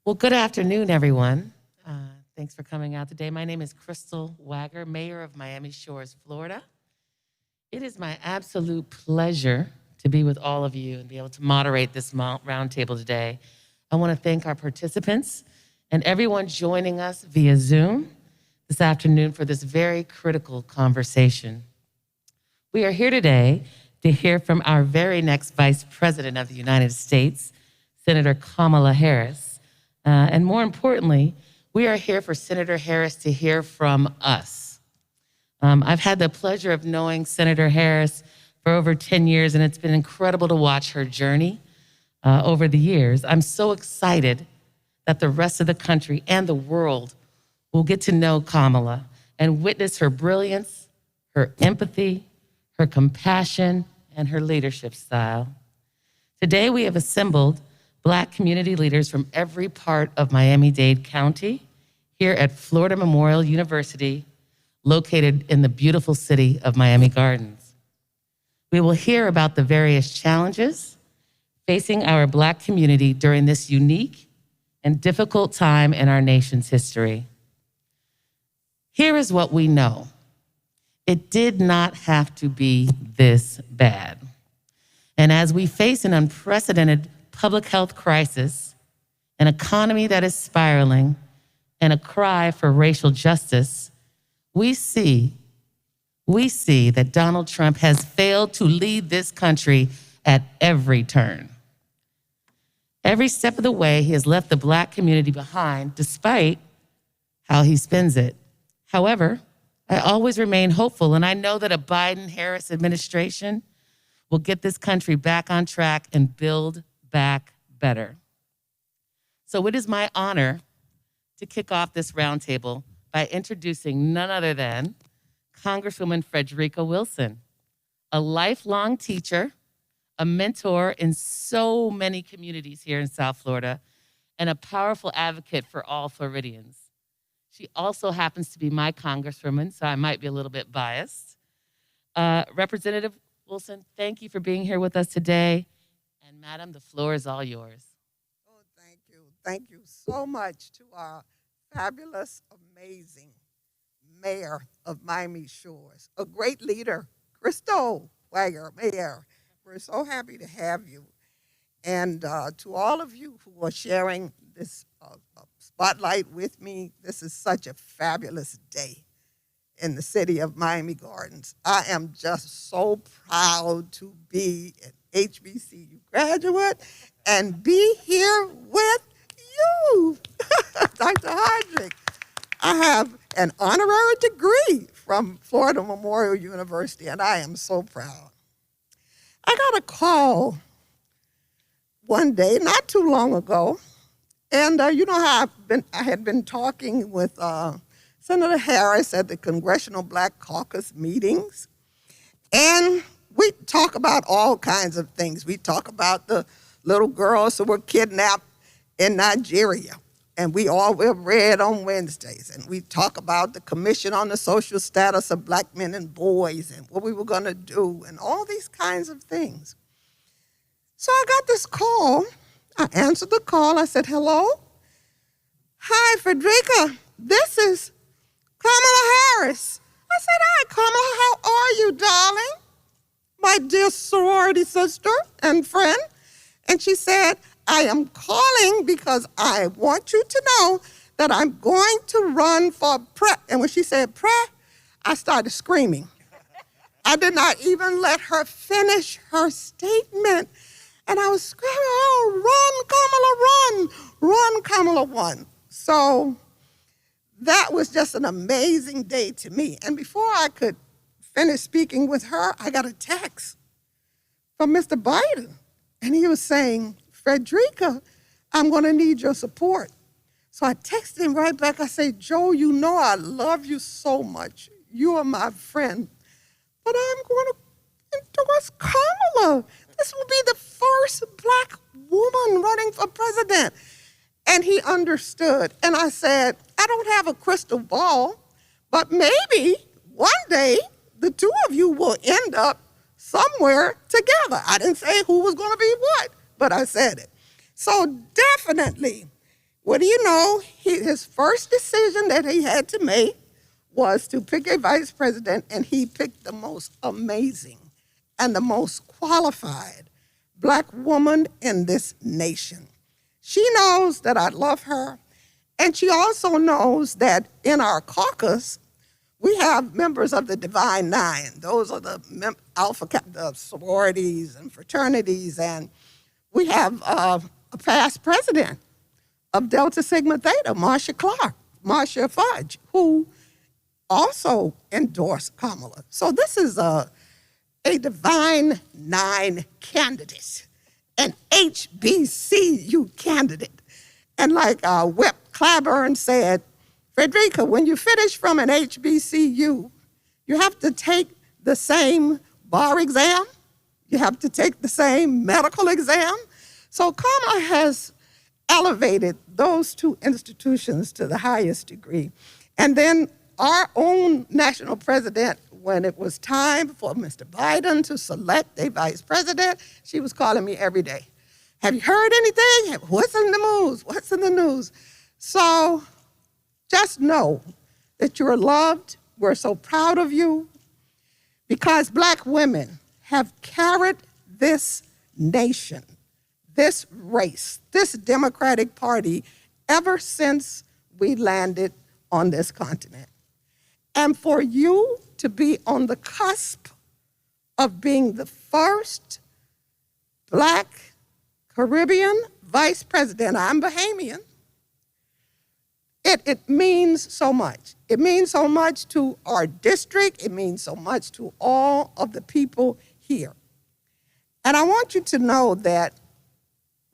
Well, good afternoon, everyone. Thanks for coming out today. My name is Crystal Wagger, Mayor of Miami Shores, Florida. It is my absolute pleasure to be with all of you and be able to moderate this roundtable today. I want to thank our participants and everyone joining us via Zoom this afternoon for this very critical conversation. We are here today to hear from our very next Vice President of the United States, Senator Kamala Harris. And more importantly, we are here for Senator Harris to hear from us. I've had the pleasure of knowing Senator Harris for over 10 years, and it's been incredible to watch her journey over the years. I'm so excited that the rest of the country and the world will get to know Kamala and witness her brilliance, her empathy, her compassion, and her leadership style. Today, we have assembled Black community leaders from every part of Miami-Dade County here at Florida Memorial University, located in the beautiful city of Miami Gardens. We will hear about the various challenges facing our Black community during this unique and difficult time in our nation's history. Here is what we know. It did not have to be this bad. And as we face an unprecedented public health crisis, an economy that is spiraling, and a cry for racial justice, we see that Donald Trump has failed to lead this country at every turn. Every step of the way, he has left the Black community behind, despite how he spends it. However, I always remain hopeful, and I know that a Biden-Harris administration will get this country back on track and build back better. So it is my honor to kick off this roundtable by introducing none other than Congresswoman Wilson, a lifelong teacher, a mentor in so many communities here in South Florida, and a powerful advocate for all Floridians. She also happens to be my congresswoman, so I might be a little bit biased. Representative Wilson, thank you for being here with us today. And Madam, the floor is all yours. Oh, thank you. Thank you so much to our fabulous, amazing mayor of Miami Shores, a great leader, Crystal Wagger, Mayor. We're so happy to have you. And to all of you who are sharing this spotlight with me, this is such a fabulous day in the city of Miami Gardens. I am just so proud to be an HBCU graduate and be here with you, Dr. Hodrick. I have an honorary degree from Florida Memorial University, and I am so proud. I got a call one day, not too long ago, and you know how I had been talking with Senator Harris at the Congressional Black Caucus meetings, and we talk about all kinds of things. We talk about the little girls who were kidnapped in Nigeria, and we all wear red on Wednesdays. And we talk about the Commission on the Social Status of Black Men and Boys and what we were going to do and all these kinds of things. So I got this call. I answered the call. I said, hello? Hi, Frederica. This is Kamala Harris. I said, hi, Kamala. How are you, darling? My dear sorority sister and friend. And she said, I am calling because I want you to know that I'm going to run for prep. And when she said prep, I started screaming. I did not even let her finish her statement. And I was screaming, oh, run, Kamala, run, Kamala, run. So that was just an amazing day to me. And before I could finish speaking with her, I got a text from Mr. Biden. And he was saying, Frederica, I'm going to need your support. So I texted him right back. I said, Joe, you know I love you so much. You are my friend. But I'm going to endorse Kamala. This will be the first Black woman running for president. And he understood. And I said, I don't have a crystal ball, but maybe one day the two of you will end up somewhere together. I didn't say who was going to be what, but I said it. So definitely, What do you know? His first decision that he had to make was to pick a vice president, and he picked the most amazing and the most qualified Black woman in this nation. She knows that I love her, and she also knows that in our caucus, we have members of the Divine Nine. Those are the the sororities and fraternities, and we have a past president of Delta Sigma Theta, Marcia Fudge, who also endorsed Kamala. So this is a Divine Nine candidate, an HBCU candidate. And like Whip Claiborne said, Frederica, when you finish from an HBCU, you have to take the same bar exam, you have to take the same medical exam. So Kamala has elevated those two institutions to the highest degree. And then our own national president, when it was time for Mr. Biden to select a vice president, she was calling me every day. Have you heard anything? What's in the news? What's in the news? So just know that you're loved. We're so proud of you because Black women have carried this nation, this race, this Democratic Party ever since we landed on this continent. And for you to be on the cusp of being the first Black Caribbean vice president, I'm Bahamian, it means so much. It means so much to our district. It means so much to all of the people here. And I want you to know that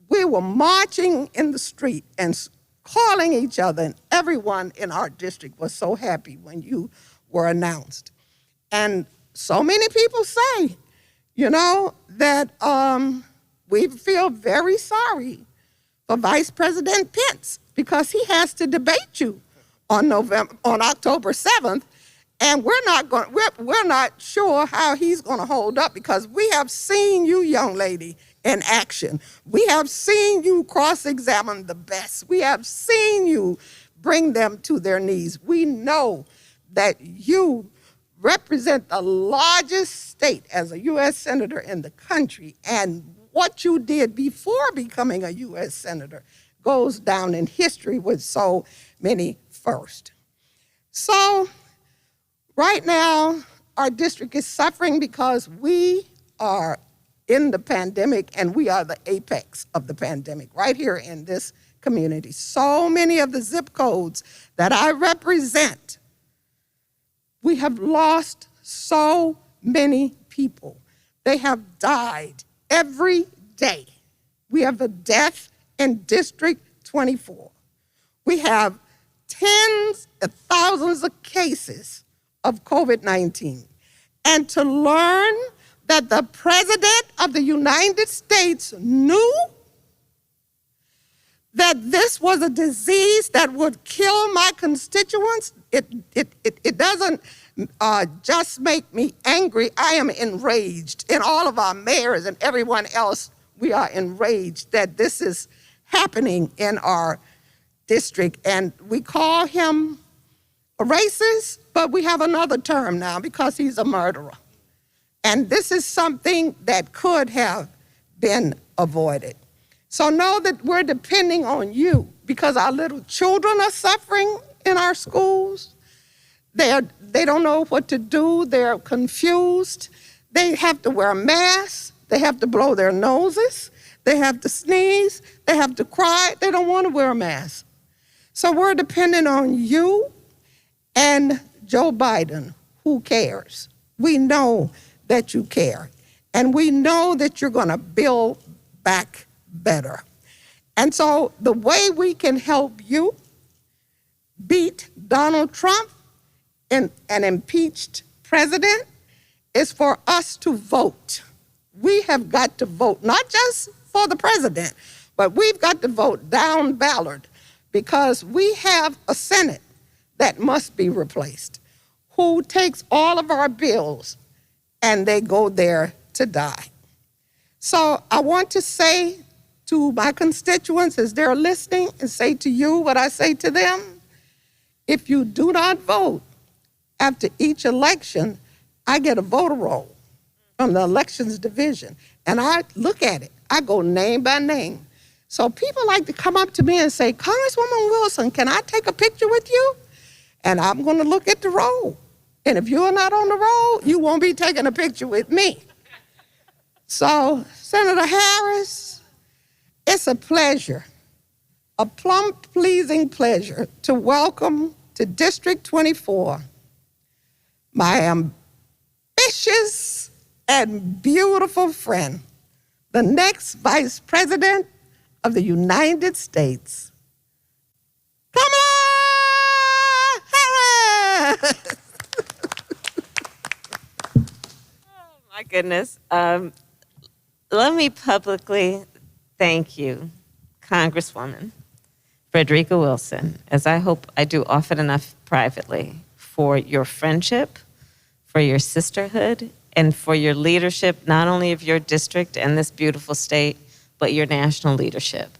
we were marching in the street and calling each other, and everyone in our district was so happy when you were announced. And so many people say, that we feel very sorry for Vice President Pence because he has to debate you on October 7th, and we're not sure how he's going to hold up because we have seen you, young lady, in action. We have seen you cross-examine the best. We have seen you bring them to their knees. We know that you represent the largest state as a U.S. Senator in the country, and what you did before becoming a U.S. Senator goes down in history with so many firsts. So right now, our district is suffering because we are in the pandemic, and we are the apex of the pandemic right here in this community. So many of the zip codes that I represent, we have lost so many people. They have died every day. We have a death in District 24. We have tens of thousands of cases of COVID-19. And to learn that the President of the United States knew that this was a disease that would kill my constituents, it doesn't just make me angry. I am enraged. And all of our mayors and everyone else, we are enraged that this is happening in our district. And we call him a racist, but we have another term now because he's a murderer. And this is something that could have been avoided. So know that we're depending on you because our little children are suffering in our schools. They don't know what to do. They're confused. They have to wear masks. They have to blow their noses. They have to sneeze. They have to cry. They don't want to wear a mask. So we're dependent on you and Joe Biden, who cares. We know that you care. And we know that you're going to build back better. And so the way we can help you beat Donald Trump in an impeached president is for us to vote. We have got to vote, not just for the president, but we've got to vote down ballot because we have a Senate that must be replaced, who takes all of our bills and they go there to die. So I want to say to my constituents as they're listening and say to you what I say to them. If you do not vote after each election, I get a voter roll from the elections division, and I look at it. I go name by name. So people like to come up to me and say, Congresswoman Wilson, can I take a picture with you? And I'm going to look at the roll. And if you're not on the roll, you won't be taking a picture with me. So, Senator Harris, it's a pleasure, a plum-pleasing pleasure to welcome to District 24 my ambitious and beautiful friend, the next Vice President of the United States, Kamala Harris. Oh, my goodness. Let me publicly thank you, Congresswoman Frederica Wilson, as I hope I do often enough privately, for your friendship, for your sisterhood, and for your leadership, not only of your district and this beautiful state, but your national leadership.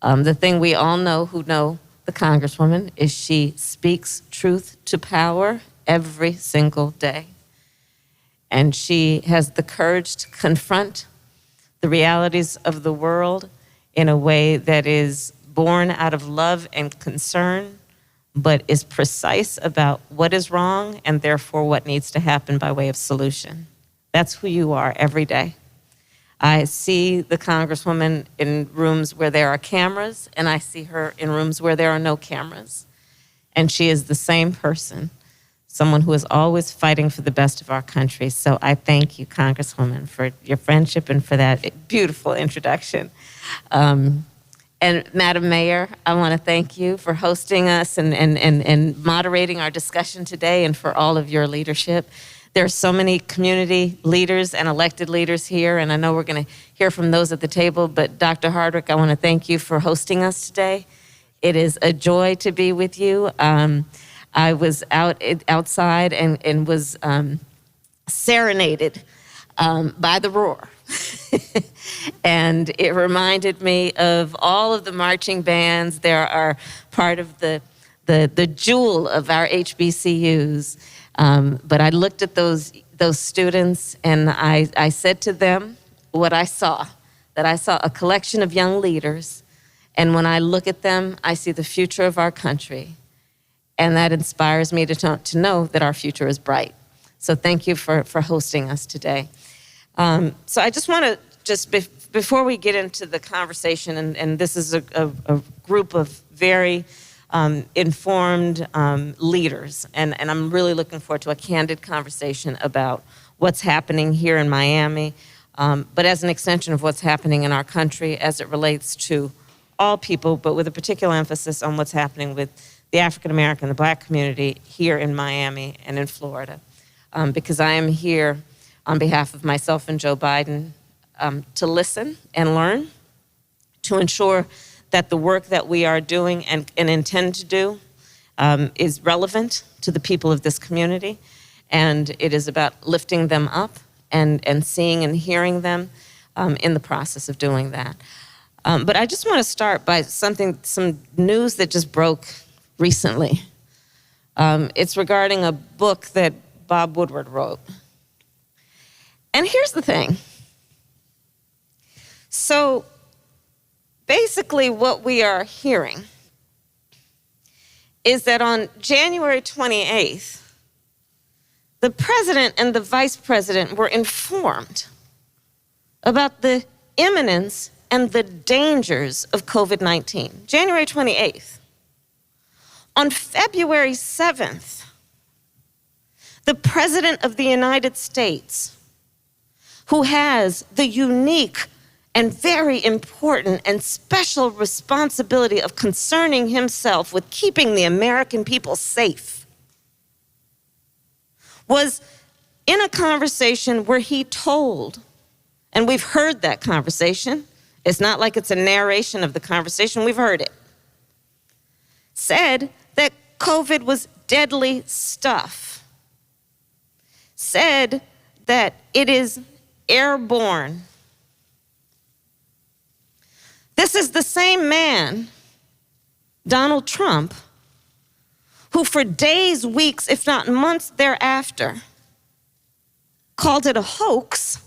The thing we all know who know the Congresswoman is she speaks truth to power every single day. And she has the courage to confront the realities of the world in a way that is born out of love and concern, but is precise about what is wrong and therefore what needs to happen by way of solution. That's who you are every day. I see the Congresswoman in rooms where there are cameras, and I see her in rooms where there are no cameras. And she is the same person, someone who is always fighting for the best of our country. So I thank you, Congresswoman, for your friendship and for that beautiful introduction. And Madam Mayor, I want to thank you for hosting us and moderating our discussion today, and for all of your leadership. There are so many community leaders and elected leaders here, and I know we're going to hear from those at the table, but Dr. Hardwick, I want to thank you for hosting us today. It is a joy to be with you. I was outside and was serenaded by the roar. And it reminded me of all of the marching bands. There are part of the jewel of our HBCUs. But I looked at those students, and I said to them what I saw, that I saw a collection of young leaders. And when I look at them, I see the future of our country. And that inspires me to know that our future is bright. So thank you for hosting us today. So I just want to, before we get into the conversation, and this is a group of very informed leaders, and I'm really looking forward to a candid conversation about what's happening here in Miami, but as an extension of what's happening in our country as it relates to all people, but with a particular emphasis on what's happening with the African American, the Black community here in Miami and in Florida. Because I am here on behalf of myself and Joe Biden to listen and learn, to ensure that the work that we are doing and intend to do is relevant to the people of this community. And it is about lifting them up and seeing and hearing them in the process of doing that. But I just want to start by some news that just broke recently. It's regarding a book that Bob Woodward wrote. And here's the thing. So basically what we are hearing is that on January 28th, the president and the vice president were informed about the imminence and the dangers of COVID-19. January 28th. On February 7th, the president of the United States, who has the unique and very important and special responsibility of concerning himself with keeping the American people safe, was in a conversation where he told, and we've heard that conversation, it's not like it's a narration of the conversation, we've heard it, said that COVID was deadly stuff, said that it is airborne. This is the same man, Donald Trump, who for days, weeks, if not months thereafter, called it a hoax,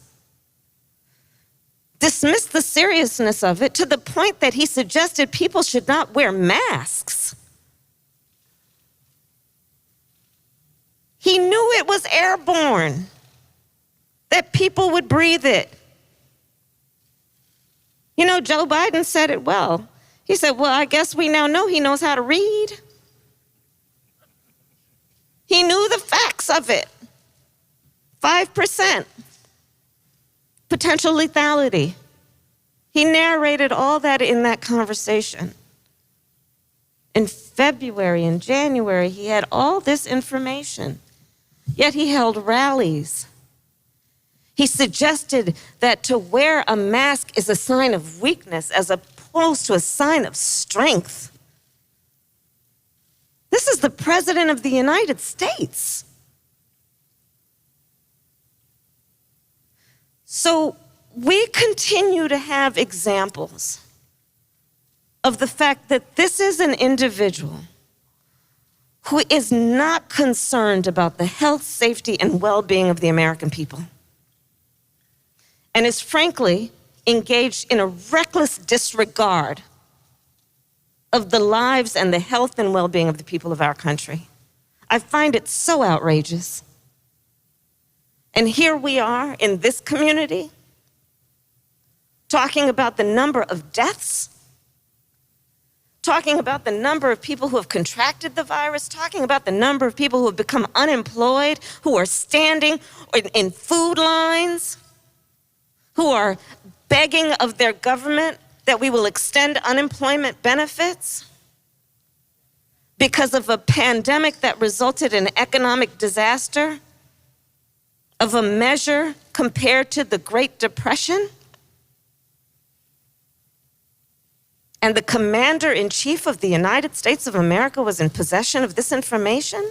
dismissed the seriousness of it to the point that he suggested people should not wear masks. He knew it was airborne, that people would breathe it. You know, Joe Biden said it well. He said, well, I guess we now know he knows how to read. He knew the facts of it. 5% potential lethality. He narrated all that in that conversation. In February and January, he had all this information, yet he held rallies. He suggested that to wear a mask is a sign of weakness as opposed to a sign of strength. This is the President of the United States. So we continue to have examples of the fact that this is an individual who is not concerned about the health, safety, and well-being of the American people, and is frankly engaged in a reckless disregard of the lives and the health and well-being of the people of our country. I find it so outrageous. And here we are in this community talking about the number of deaths, talking about the number of people who have contracted the virus, talking about the number of people who have become unemployed, who are standing in food lines, who are begging of their government that we will extend unemployment benefits because of a pandemic that resulted in economic disaster, of a measure compared to the Great Depression. And the commander-in-chief of the United States of America was in possession of this information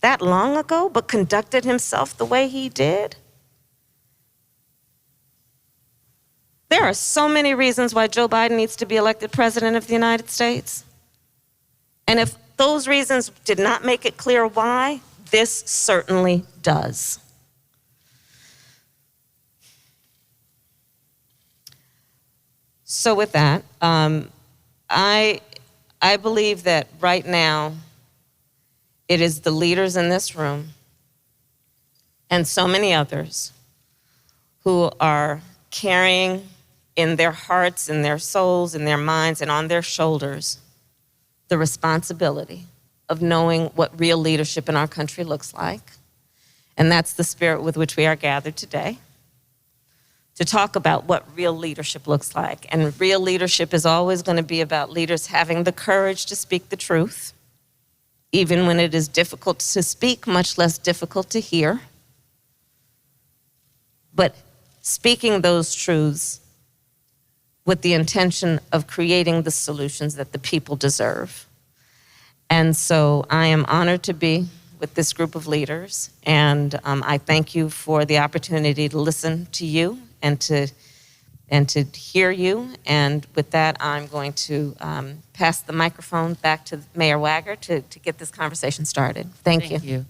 that long ago, but conducted himself the way he did. There are so many reasons why Joe Biden needs to be elected president of the United States. And if those reasons did not make it clear why, this certainly does. So with that, I believe that right now it is the leaders in this room and so many others who are carrying in their hearts, in their souls, in their minds, and on their shoulders the responsibility of knowing what real leadership in our country looks like. And that's the spirit with which we are gathered today, to talk about what real leadership looks like. And real leadership is always going to be about leaders having the courage to speak the truth, even when it is difficult to speak, much less difficult to hear. But speaking those truths with the intention of creating the solutions that the people deserve. And so I am honored to be with this group of leaders, and I thank you for the opportunity to listen to you and to hear you. And with that, I'm going to pass the microphone back to Mayor Wagger to get this conversation started. Thank you.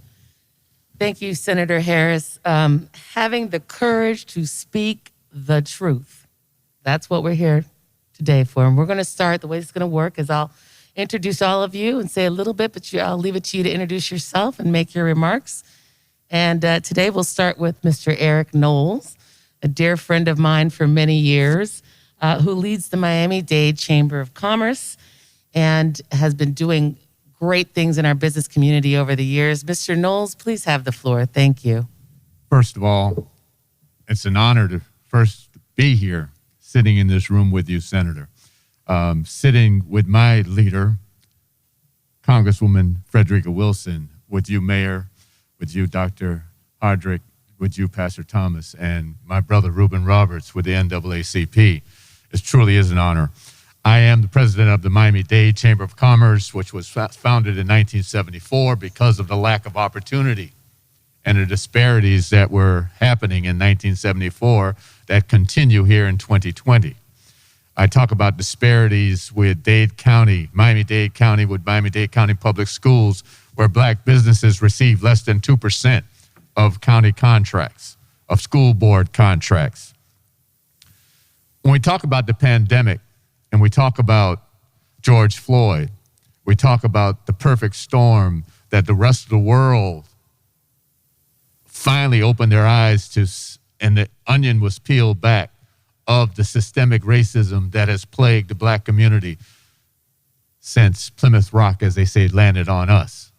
Thank you, Senator Harris. Having the courage to speak the truth. That's what we're here today for. And we're going to start, the way it's going to work is I'll introduce all of you and say a little bit, but I'll leave it to you to introduce yourself and make your remarks. And today we'll start with Mr. Eric Knowles, a dear friend of mine for many years, who leads the Miami-Dade Chamber of Commerce and has been doing great things in our business community over the years. Mr. Knowles, please have the floor. Thank you. First of all, it's an honor to first be here, sitting in this room with you, Senator. Sitting with my leader, Congresswoman Frederica Wilson, with you, Mayor, with you, Dr. Hardrick, with you, Pastor Thomas, and my brother, Reuben Roberts, with the NAACP. It truly is an honor. I am the president of the Miami-Dade Chamber of Commerce, which was founded in 1974 because of the lack of opportunity and the disparities that were happening in 1974 that continue here in 2020. I talk about disparities with Miami-Dade County with Miami-Dade County Public Schools, where black businesses receive less than 2% of county contracts, of school board contracts. When we talk about the pandemic and we talk about George Floyd, we talk about the perfect storm that the rest of the world finally opened their eyes to, and the onion was peeled back of the systemic racism that has plagued the black community since Plymouth Rock, as they say, landed on us.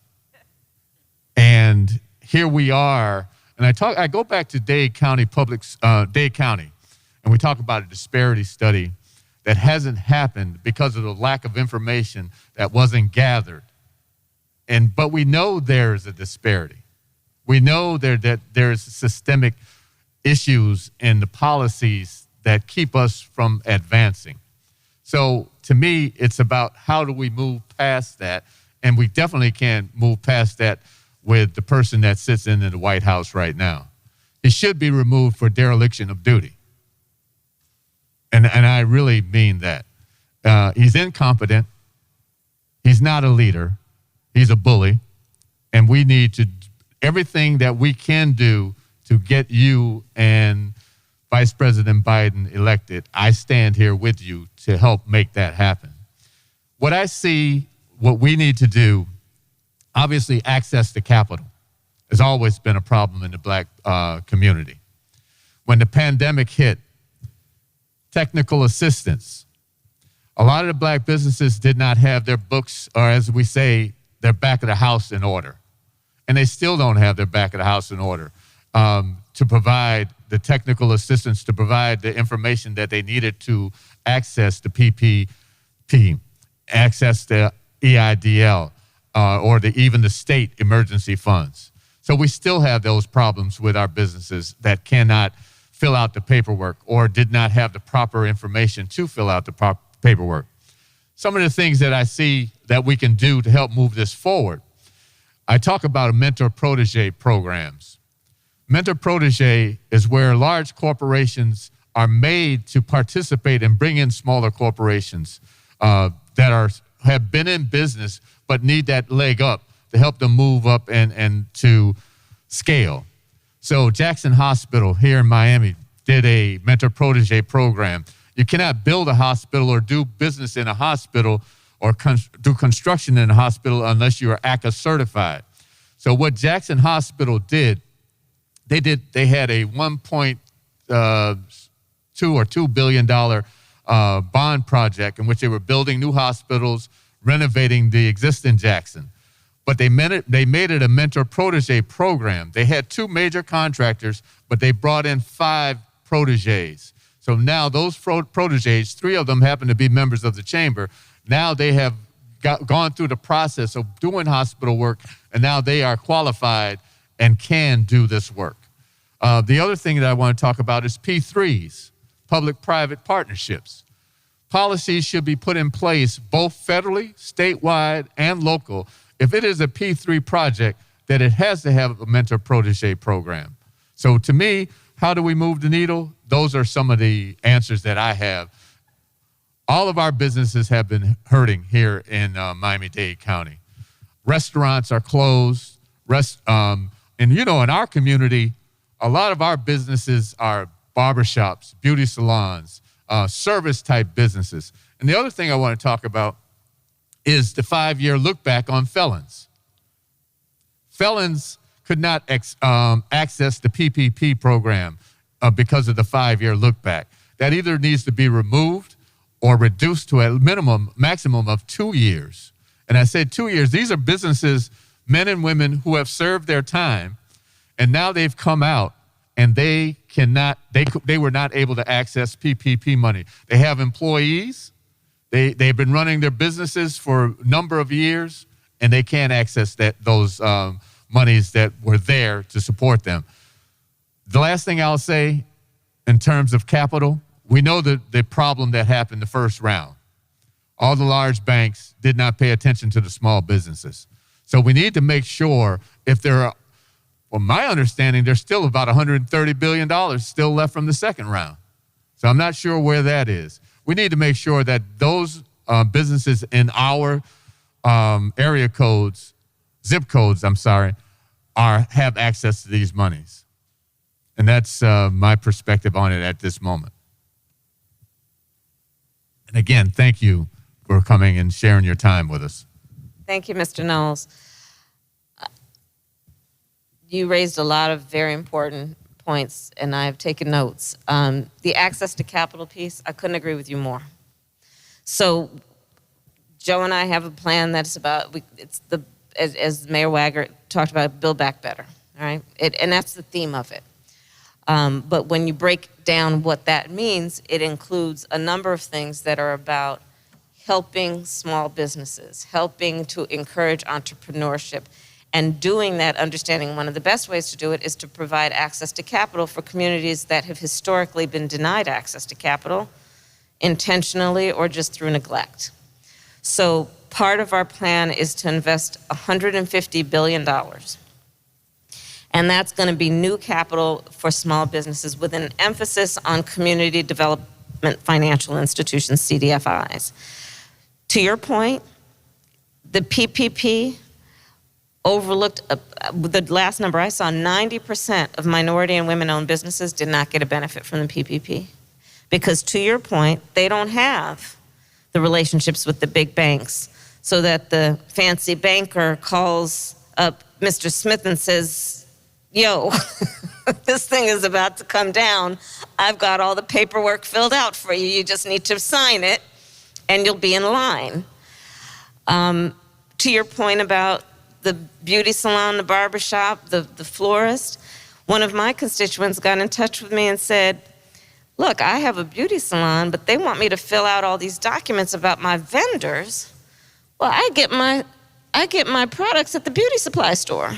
And here we are, and I go back to Dade County, and we talk about a disparity study that hasn't happened because of the lack of information that wasn't gathered. But we know there's a disparity. We know that there's systemic issues in the policies that keep us from advancing. So to me, it's about how do we move past that? And we definitely can't move past that with the person that sits in the White House right now. He should be removed for dereliction of duty. And I really mean that. He's incompetent. He's not a leader. He's a bully. And we need to, everything that we can do to get you and Vice President Biden elected, I stand here with you to help make that happen. What I see, what we need to do, obviously access to capital has always been a problem in the black community. When the pandemic hit, technical assistance, a lot of the black businesses did not have their books, or as we say, their back of the house in order. And they still don't have their back of the house in order to provide the technical assistance, to provide the information that they needed to access the PPP, access the EIDL, or even the state emergency funds. So we still have those problems with our businesses that cannot fill out the paperwork or did not have the proper information to fill out the paperwork. Some of the things that I see that we can do to help move this forward, I talk about mentor-protege programs. Mentor-protege is where large corporations are made to participate and bring in smaller corporations that have been in business but need that leg up to help them move up and to scale. So Jackson Hospital here in Miami did a mentor-protege program. You cannot build a hospital or do business in a hospital or do construction in a hospital unless you are ACA certified. So what Jackson Hospital did, they had a $1.2 or $2 billion bond project in which they were building new hospitals, renovating the existing Jackson. But they made it a mentor-protege program. They had 2 major contractors, but they brought in 5 proteges. So now those proteges, 3 of them happen to be members of the chamber. Now they have gone through the process of doing hospital work, and now they are qualified and can do this work. The other thing that I want to talk about is P3s, public-private partnerships. Policies should be put in place both federally, statewide, and local. If it is a P3 project, that it has to have a mentor-protege program. So to me, how do we move the needle? Those are some of the answers that I have. All of our businesses have been hurting here in Miami-Dade County. Restaurants are closed. And in our community, a lot of our businesses are barbershops, beauty salons, service-type businesses. And the other thing I want to talk about is the 5-year look back on felons. Felons could not access the PPP program because of the 5-year look back. That either needs to be removed or reduced to a maximum of 2 years. And I said 2 years. These are businesses, men and women who have served their time, and now they've come out and they were not able to access PPP money. They have employees. They've been running their businesses for a number of years, and they can't access those monies that were there to support them. The last thing I'll say in terms of capital, we know the problem that happened the first round. All the large banks did not pay attention to the small businesses. So we need to make sure my understanding, there's still about $130 billion still left from the second round. So I'm not sure where that is. We need to make sure that those businesses in our area codes, zip codes, have access to these monies. And that's my perspective on it at this moment. And again, thank you for coming and sharing your time with us. Thank you, Mr. Knowles. You raised a lot of very important points, and I've taken notes. The access to capital piece, I couldn't agree with you more. So Joe and I have a plan that's about, as Mayor Wagner talked about, Build Back Better, all right? And that's the theme of it. But when you break down what that means, it includes a number of things that are about helping small businesses, helping to encourage entrepreneurship, and doing that, understanding one of the best ways to do it is to provide access to capital for communities that have historically been denied access to capital, intentionally or just through neglect. So part of our plan is to invest $150 billion. And that's going to be new capital for small businesses with an emphasis on community development financial institutions, CDFIs. To your point, the PPP overlooked, the last number I saw, 90% of minority and women-owned businesses did not get a benefit from the PPP. Because to your point, they don't have the relationships with the big banks, so that the fancy banker calls up Mr. Smith and says, yo, this thing is about to come down. I've got all the paperwork filled out for you. You just need to sign it, and you'll be in line. To your point about the beauty salon, the barbershop, the florist, one of my constituents got in touch with me and said, look, I have a beauty salon, but they want me to fill out all these documents about my vendors. Well, I get my products at the beauty supply store.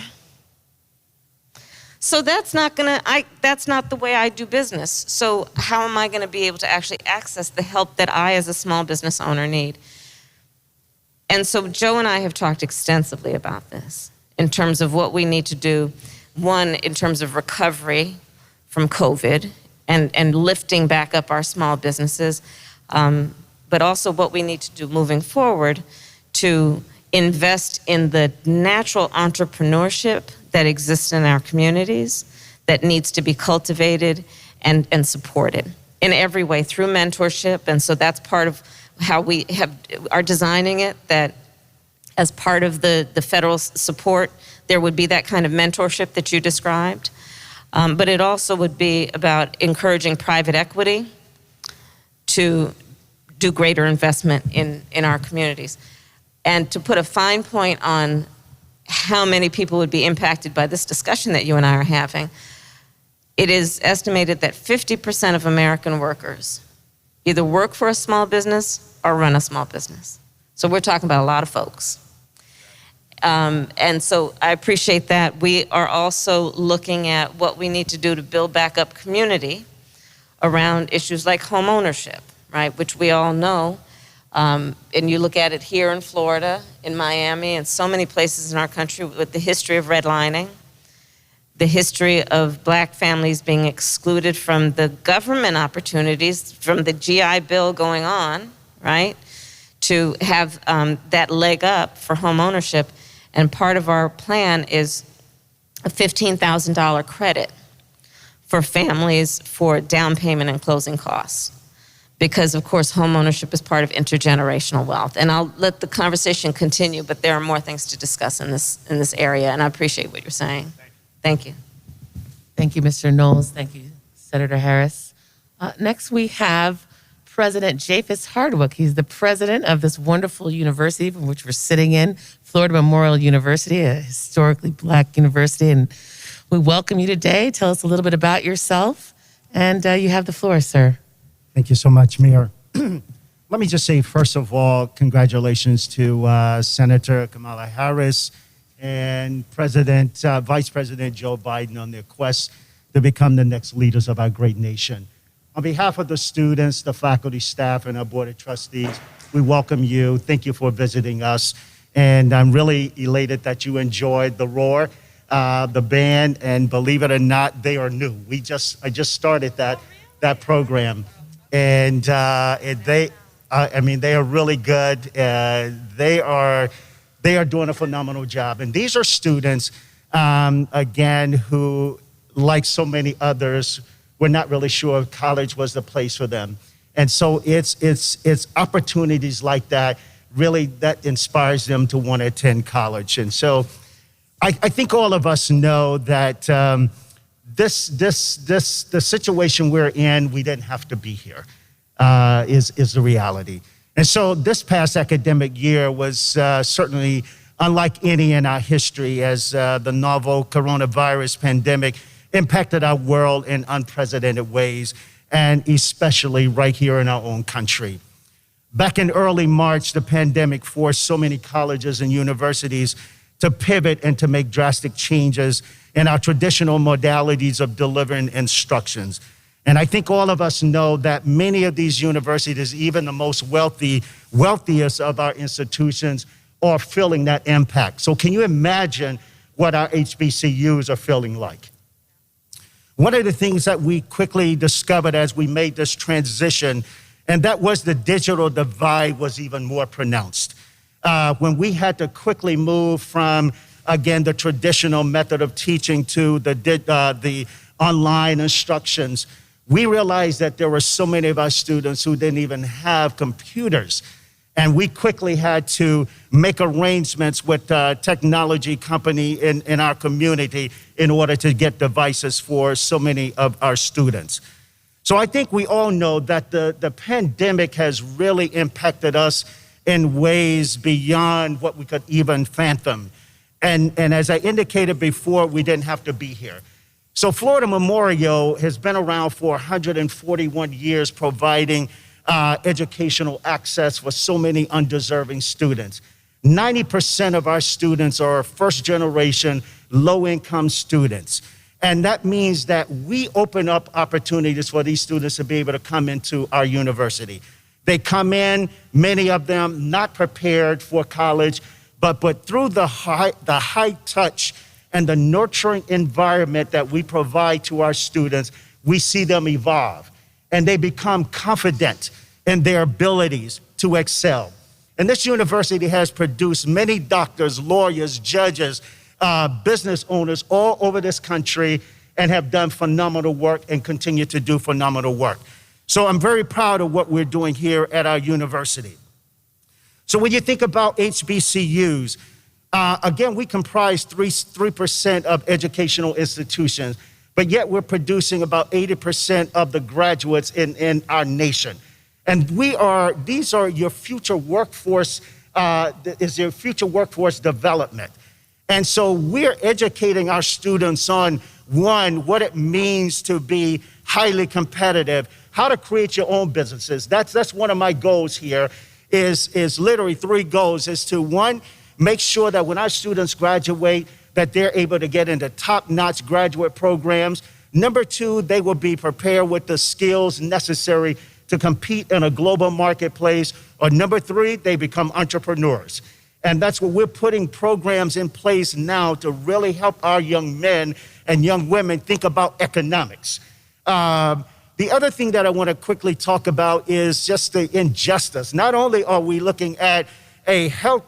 So that's not the way I do business. So how am I going to be able to actually access the help that I as a small business owner need? And so Joe and I have talked extensively about this in terms of what we need to do. One, in terms of recovery from COVID and lifting back up our small businesses, but also what we need to do moving forward to invest in the natural entrepreneurship that exists in our communities that needs to be cultivated and supported in every way through mentorship. And so that's part of how we are designing it, that as part of the federal support, there would be that kind of mentorship that you described. But it also would be about encouraging private equity to do greater investment in our communities. And to put a fine point on how many people would be impacted by this discussion that you and I are having, it is estimated that 50% of American workers either work for a small business or run a small business. So we're talking about a lot of folks. And so I appreciate that. We are also looking at what we need to do to build back up community around issues like home ownership, right, which we all know. And you look at it here in Florida, in Miami, and so many places in our country with the history of redlining, the history of Black families being excluded from the government opportunities, from the GI Bill going on, right, to have that leg up for home ownership. And part of our plan is a $15,000 credit for families for down payment and closing costs. Because, of course, home ownership is part of intergenerational wealth. And I'll let the conversation continue, but there are more things to discuss in this area, and I appreciate what you're saying. Thank you. Thank you, Mr. Knowles. Thank you, Senator Harris. Next, we have President Japhis Hardwick. He's the president of this wonderful university from which we're sitting in, Florida Memorial University, a historically Black university. And we welcome you today. Tell us a little bit about yourself. And you have the floor, sir. Thank you so much, Mayor. Let me just say, first of all, congratulations to Senator Kamala Harris and Vice President Joe Biden on their quest to become the next leaders of our great nation. On behalf of the students, the faculty, staff, and our Board of Trustees, we welcome you. Thank you for visiting us. And I'm really elated that you enjoyed the Roar, the band, and believe it or not, they are new. I just started that program. And I mean, they are really good. They are doing a phenomenal job. And these are students, again, who, like so many others, were not really sure if college was the place for them. And so it's opportunities like that really that inspires them to want to attend college. And so I think all of us know that the situation we're in, we didn't have to be here, is the reality. And so this past academic year was certainly unlike any in our history, as the novel coronavirus pandemic impacted our world in unprecedented ways, and especially right here in our own country. Back in early March, the pandemic forced so many colleges and universities to pivot and to make drastic changes in our traditional modalities of delivering instructions. And I think all of us know that many of these universities, even the most wealthiest of our institutions, are feeling that impact. So can you imagine what our HBCUs are feeling like? One of the things that we quickly discovered as we made this transition, and that was the digital divide was even more pronounced. When we had to quickly move from, again, the traditional method of teaching to the online instructions, we realized that there were so many of our students who didn't even have computers. And we quickly had to make arrangements with a technology company in our community in order to get devices for so many of our students. So I think we all know that the pandemic has really impacted us in ways beyond what we could even fathom. And as I indicated before, we didn't have to be here. So Florida Memorial has been around for 141 years, providing educational access for so many undeserving students. 90% of our students are first-generation, low-income students. And that means that we open up opportunities for these students to be able to come into our university. They come in, many of them not prepared for college, but through the high touch and the nurturing environment that we provide to our students, we see them evolve. And they become confident in their abilities to excel. And this university has produced many doctors, lawyers, judges, business owners all over this country, and have done phenomenal work and continue to do phenomenal work. So I'm very proud of what we're doing here at our university. So when you think about HBCUs, again, we comprise 3% of educational institutions, but yet we're producing about 80% of the graduates in our nation. And these are your future workforce, is your future workforce development. And so we're educating our students on, one, what it means to be highly competitive, how to create your own businesses. That's one of my goals here, is literally 3 goals, is to, one, make sure that when our students graduate, that they're able to get into top-notch graduate programs. Number 2, they will be prepared with the skills necessary to compete in a global marketplace. Or number 3, they become entrepreneurs. And that's what we're putting programs in place now to really help our young men and young women think about economics. The other thing that I want to quickly talk about is just the injustice. Not only are we looking at a health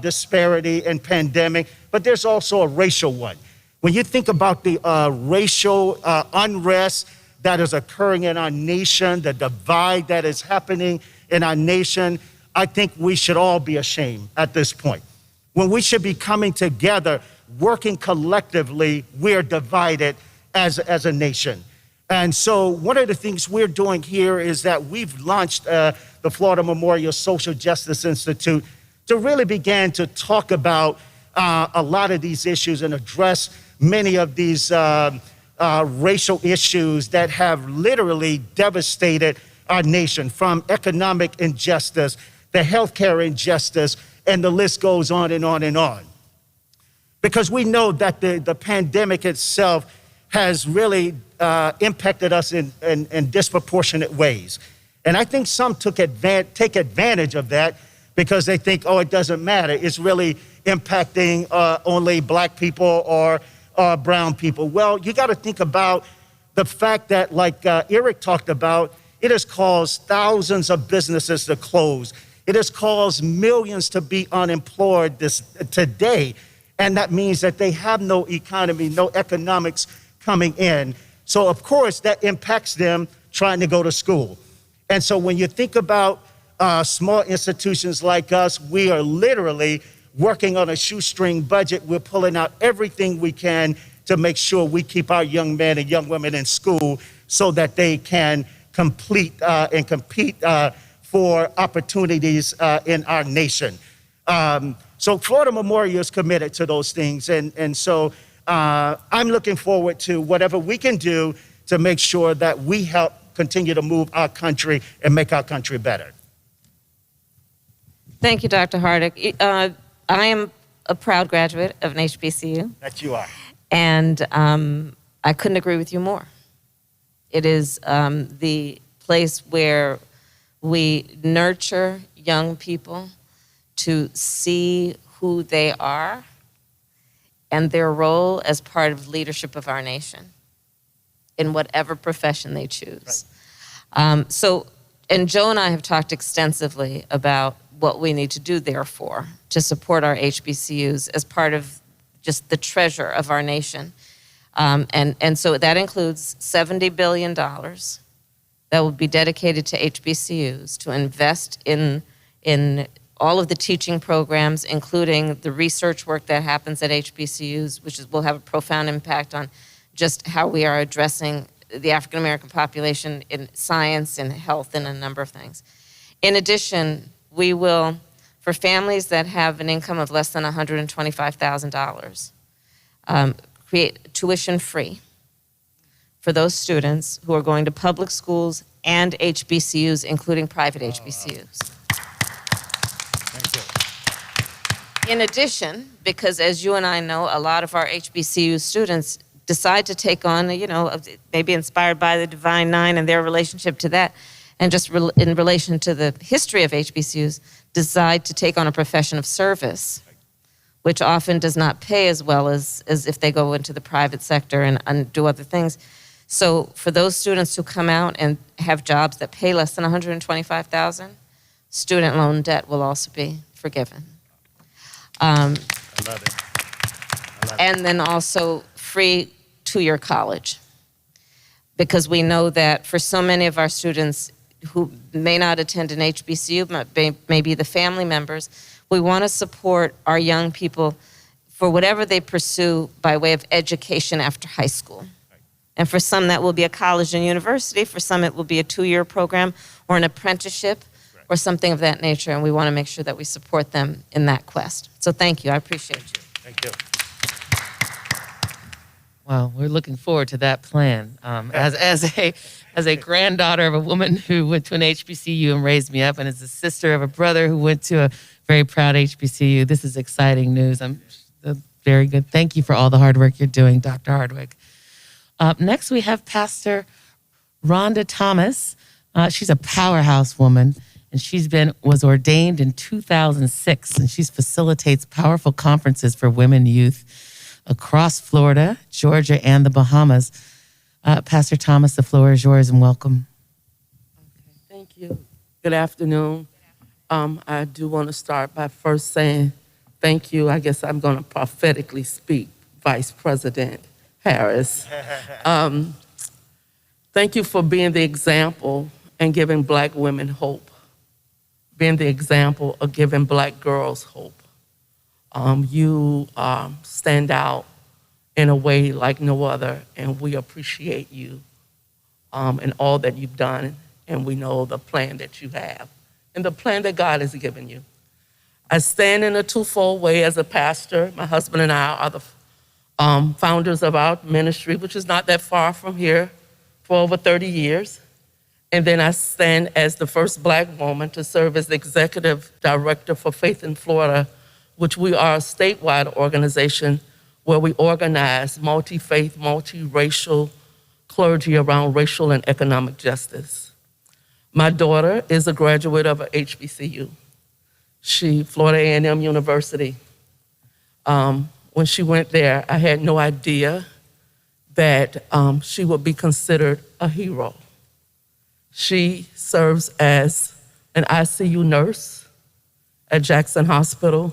disparity and pandemic, but there's also a racial one. When you think about the racial unrest that is occurring in our nation, the divide that is happening in our nation, I think we should all be ashamed at this point. When we should be coming together, working collectively, we're divided as a nation. And so one of the things we're doing here is that we've launched the Florida Memorial Social Justice Institute to really begin to talk about a lot of these issues and address many of these racial issues that have literally devastated our nation, from economic injustice, the healthcare injustice, and the list goes on and on and on. Because we know that the pandemic itself has really impacted us in disproportionate ways. And I think some take advantage of that because they think, oh, it doesn't matter. It's really impacting only black people or brown people. Well, you got to think about the fact that, like Eric talked about, It has caused thousands of businesses to close. It has caused millions to be unemployed today. And that means that they have no economy, no economics coming in. So of course that impacts them trying to go to school. And so when you think about small institutions like us, we are literally working on a shoestring budget. We're pulling out everything we can to make sure we keep our young men and young women in school so that they can complete and compete for opportunities in our nation. So Florida Memorial is committed to those things. And so I'm looking forward to whatever we can do to make sure that we help continue to move our country and make our country better. Thank you, Dr. Hardick. I am a proud graduate of an HBCU. That you are. And I couldn't agree with you more. It is the place where we nurture young people to see who they are and their role as part of leadership of our nation in whatever profession they choose. Right. And Joe and I have talked extensively about what we need to do, therefore, to support our HBCUs as part of just the treasure of our nation. And so that includes $70 billion that will be dedicated to HBCUs to invest in all of the teaching programs, including the research work that happens at HBCUs, which will have a profound impact on just how we are addressing the African American population in science and health and a number of things. In addition, we will, for families that have an income of less than $125,000, create tuition free for those students who are going to public schools and HBCUs, including private HBCUs. Thank you. In addition, because as you and I know, a lot of our HBCU students decide to take on, maybe inspired by the Divine Nine and their relationship to that, and just in relation to the history of HBCUs, decide to take on a profession of service, which often does not pay as well as if they go into the private sector and do other things. So for those students who come out and have jobs that pay less than $125,000, student loan debt will also be forgiven. I love it. And then also free two-year college. Because we know that for so many of our students who may not attend an HBCU, may be the family members, we want to support our young people for whatever they pursue by way of education after high school. And for some, that will be a college and university. For some, it will be a two-year program or an apprenticeship or something of that nature. And we want to make sure that we support them in that quest. So thank you. I appreciate you. Thank you. Well, we're looking forward to that plan. As a granddaughter of a woman who went to an HBCU and raised me up, and as a sister of a brother who went to a very proud HBCU, this is exciting news. I'm very good. Thank you for all the hard work you're doing, Dr. Hardwick. Next, we have Pastor Rhonda Thomas. She's a powerhouse woman, and was ordained in 2006, and she facilitates powerful conferences for women, youth across Florida, Georgia, and the Bahamas. Pastor Thomas, the floor is yours, and welcome. Okay, thank you. Good afternoon. I do want to start by first saying thank you. I guess I'm going to prophetically speak, Vice President Harris. Thank you for being the example and giving Black women hope, being the example of giving Black girls hope. You stand out in a way like no other, and we appreciate you and all that you've done, and we know the plan that you have and the plan that God has given you. I stand in a twofold way as a pastor. My husband and I are the founders of our ministry, which is not that far from here, for over 30 years. And then I stand as the first Black woman to serve as the executive director for Faith in Florida, which we are a statewide organization where we organize multi-faith, multi-racial clergy around racial and economic justice. My daughter is a graduate of a HBCU, Florida A&M University. When she went there, I had no idea that she would be considered a hero. She serves as an ICU nurse at Jackson Hospital.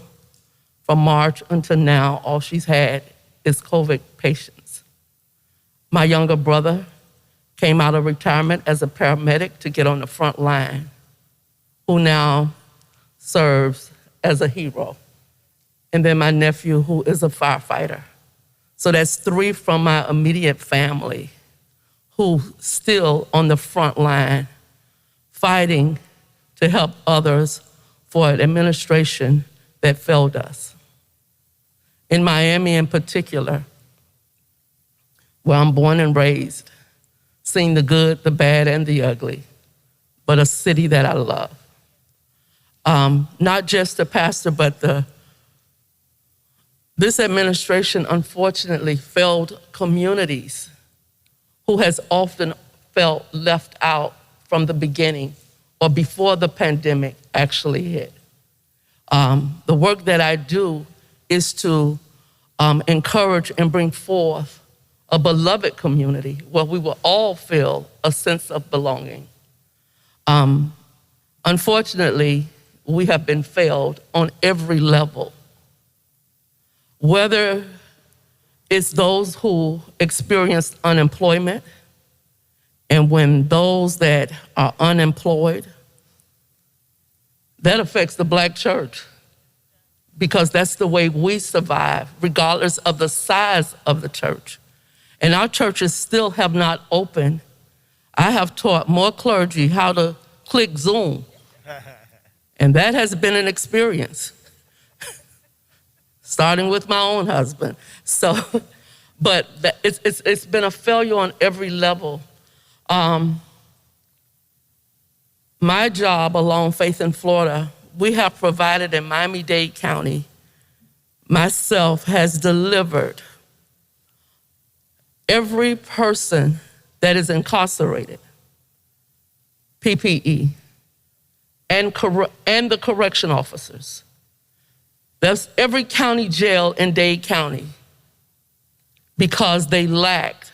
From March until now, all she's had is COVID patients. My younger brother came out of retirement as a paramedic to get on the front line, who now serves as a hero. And then my nephew, who is a firefighter. So that's 3 from my immediate family who still on the front line fighting to help others for an administration that failed us. In Miami in particular, where I'm born and raised, seen the good, the bad, and the ugly, but a city that I love. Not just the pastor, but this administration unfortunately failed communities who has often felt left out from the beginning or before the pandemic actually hit. The work that I do is to encourage and bring forth a beloved community where we will all feel a sense of belonging. Unfortunately, we have been failed on every level, whether it's those who experienced unemployment, and when those that are unemployed, that affects the Black church, because that's the way we survive, regardless of the size of the church. And our churches still have not opened. I have taught more clergy how to click Zoom, and that has been an experience, starting with my own husband. So, but it's been a failure on every level. My job along Faith in Florida, we have provided in Miami-Dade County, myself has delivered every person that is incarcerated, PPE, and the correction officers. That's every county jail in Dade County, because they lacked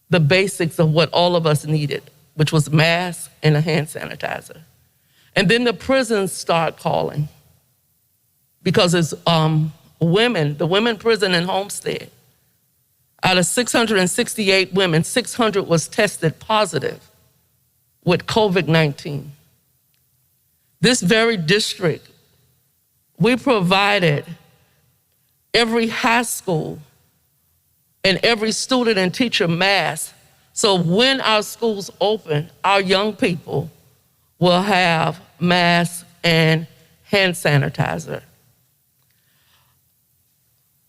the basics of what all of us needed, which was masks and a hand sanitizer. And then the prisons start calling, because it's women, the women prison in Homestead. Out of 668 women, 600 was tested positive with COVID-19. This very district, we provided every high school and every student and teacher masks, so when our schools open, our young people will have masks and hand sanitizer.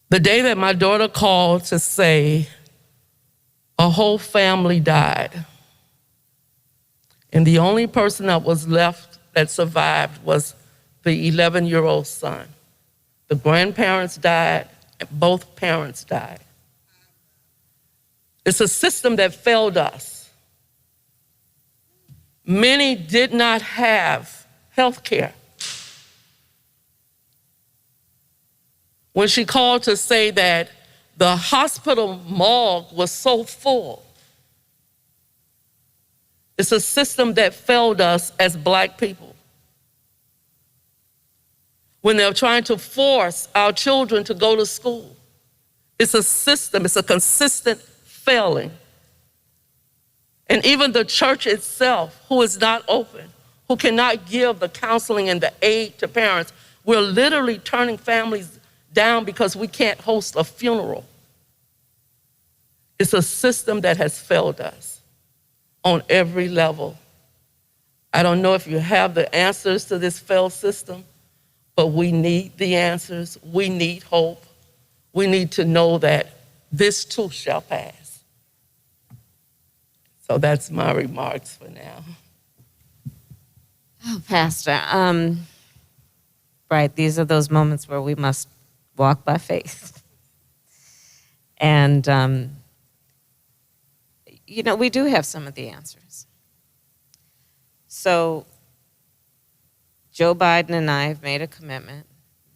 The day that my daughter called to say a whole family died, and the only person that was left that survived was the 11-year-old son. The grandparents died, and both parents died. It's a system that failed us. Many did not have health care. When she called to say that the hospital morgue was so full, it's a system that failed us as Black people. When they're trying to force our children to go to school, it's a system, it's a consistent failing. And even the church itself, who is not open, who cannot give the counseling and the aid to parents, we're literally turning families down because we can't host a funeral. It's a system that has failed us on every level. I don't know if you have the answers to this failed system, but we need the answers. We need hope. We need to know that this too shall pass. So that's my remarks for now. Oh, Pastor, right, these are those moments where we must walk by faith. And, we do have some of the answers. So Joe Biden and I have made a commitment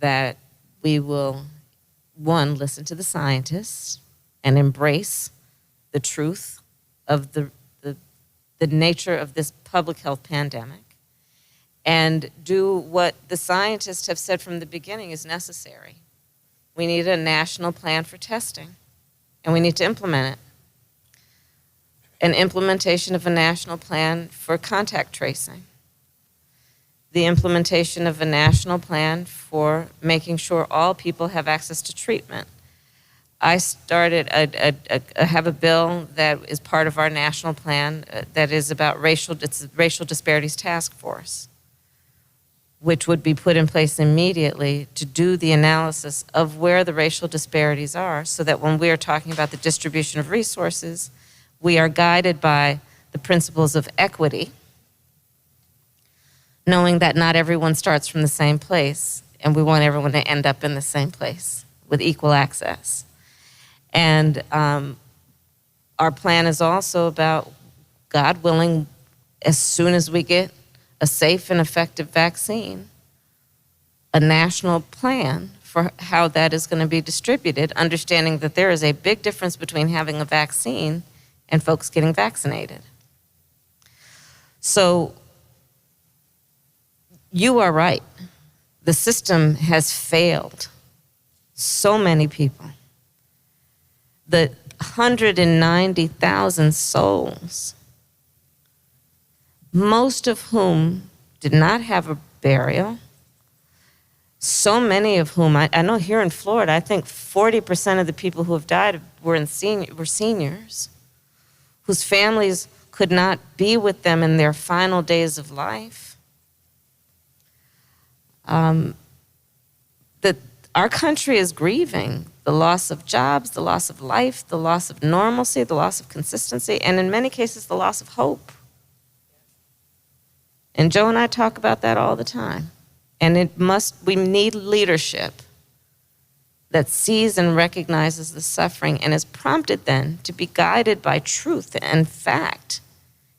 that we will, one, listen to the scientists and embrace the truth of the the nature of this public health pandemic and do what the scientists have said from the beginning is necessary. We need a national plan for testing, and we need to implement it. An implementation of a national plan for contact tracing. The implementation of a national plan for making sure all people have access to treatment. I started, I have a bill that is part of our national plan that is about it's the Racial Disparities Task Force, which would be put in place immediately to do the analysis of where the racial disparities are so that when we are talking about the distribution of resources, we are guided by the principles of equity, knowing that not everyone starts from the same place, and we want everyone to end up in the same place with equal access. And our plan is also about, God willing, as soon as we get a safe and effective vaccine, a national plan for how that is going to be distributed, understanding that there is a big difference between having a vaccine and folks getting vaccinated. So you are right. The system has failed so many people. The 190,000 souls, most of whom did not have a burial, so many of whom, I know here in Florida, I think 40% of the people who have died were seniors, whose families could not be with them in their final days of life. That our country is grieving the loss of jobs, the loss of life, the loss of normalcy, the loss of consistency, and in many cases, the loss of hope. And Joe and I talk about that all the time. And we need leadership that sees and recognizes the suffering and is prompted then to be guided by truth and fact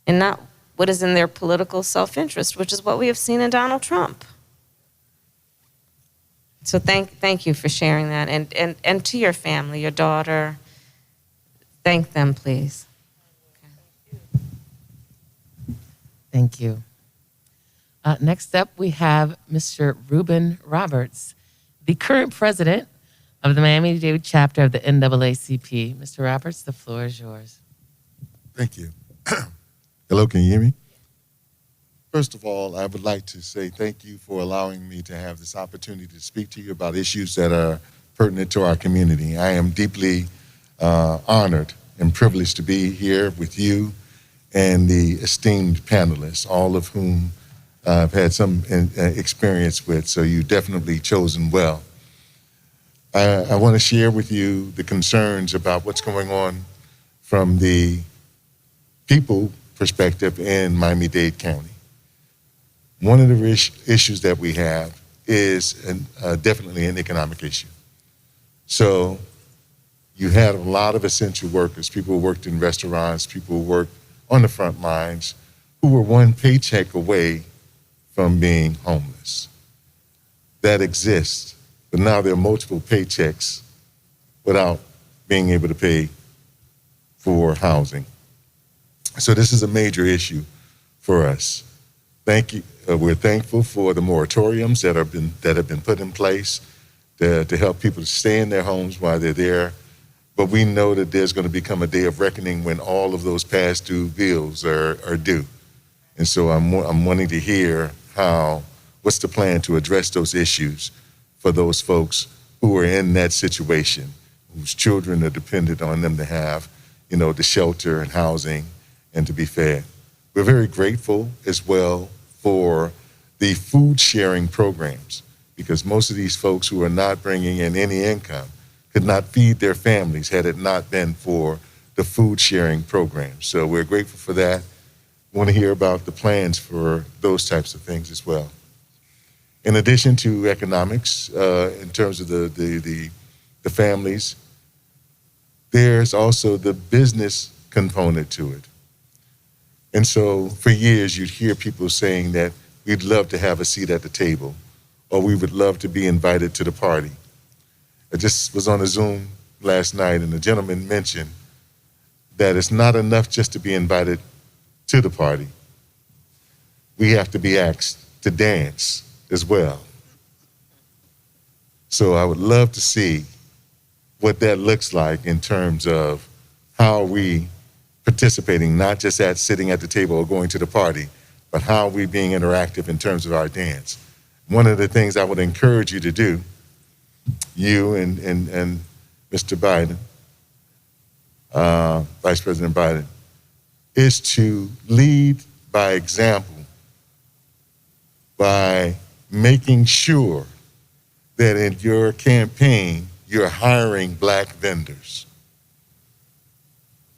and not what is in their political self-interest, which is what we have seen in Donald Trump. So thank you for sharing that. And to your family, your daughter, thank them, please. Okay. Thank you. Next up, we have Mr. Reuben Roberts, the current president of the Miami-Dade chapter of the NAACP. Mr. Roberts, the floor is yours. Thank you. Hello, can you hear me? First of all, I would like to say thank you for allowing me to have this opportunity to speak to you about issues that are pertinent to our community. I am deeply honored and privileged to be here with you and the esteemed panelists, all of whom I've had some experience with, so you definitely chosen well. I want to share with you the concerns about what's going on from the people perspective in Miami-Dade County. One of the issues that we have is definitely an economic issue. So you had a lot of essential workers, people who worked in restaurants, people who worked on the front lines, who were one paycheck away from being homeless. That exists, but now there are multiple paychecks without being able to pay for housing. So this is a major issue for us. Thank you. We're thankful for the moratoriums that have been put in place to help people to stay in their homes while they're there. But we know that there's going to become a day of reckoning when all of those past due bills are due. And so I'm wanting to hear what's the plan to address those issues for those folks who are in that situation, whose children are dependent on them to have, the shelter and housing and to be fed. We're very grateful as well for the food sharing programs, because most of these folks who are not bringing in any income could not feed their families had it not been for the food sharing program. So we're grateful for that. Want to hear about the plans for those types of things as well. In addition to economics, in terms of the families, there's also the business component to it. And so for years, you'd hear people saying that we'd love to have a seat at the table, or we would love to be invited to the party. I just was on a Zoom last night, and the gentleman mentioned that it's not enough just to be invited to the party, we have to be asked to dance as well. So I would love to see what that looks like in terms of how we participating, not just at sitting at the table or going to the party, but how we being interactive in terms of our dance. One of the things I would encourage you to do, you and Mr. Biden, Vice President Biden, is to lead by example by making sure that in your campaign, you're hiring Black vendors.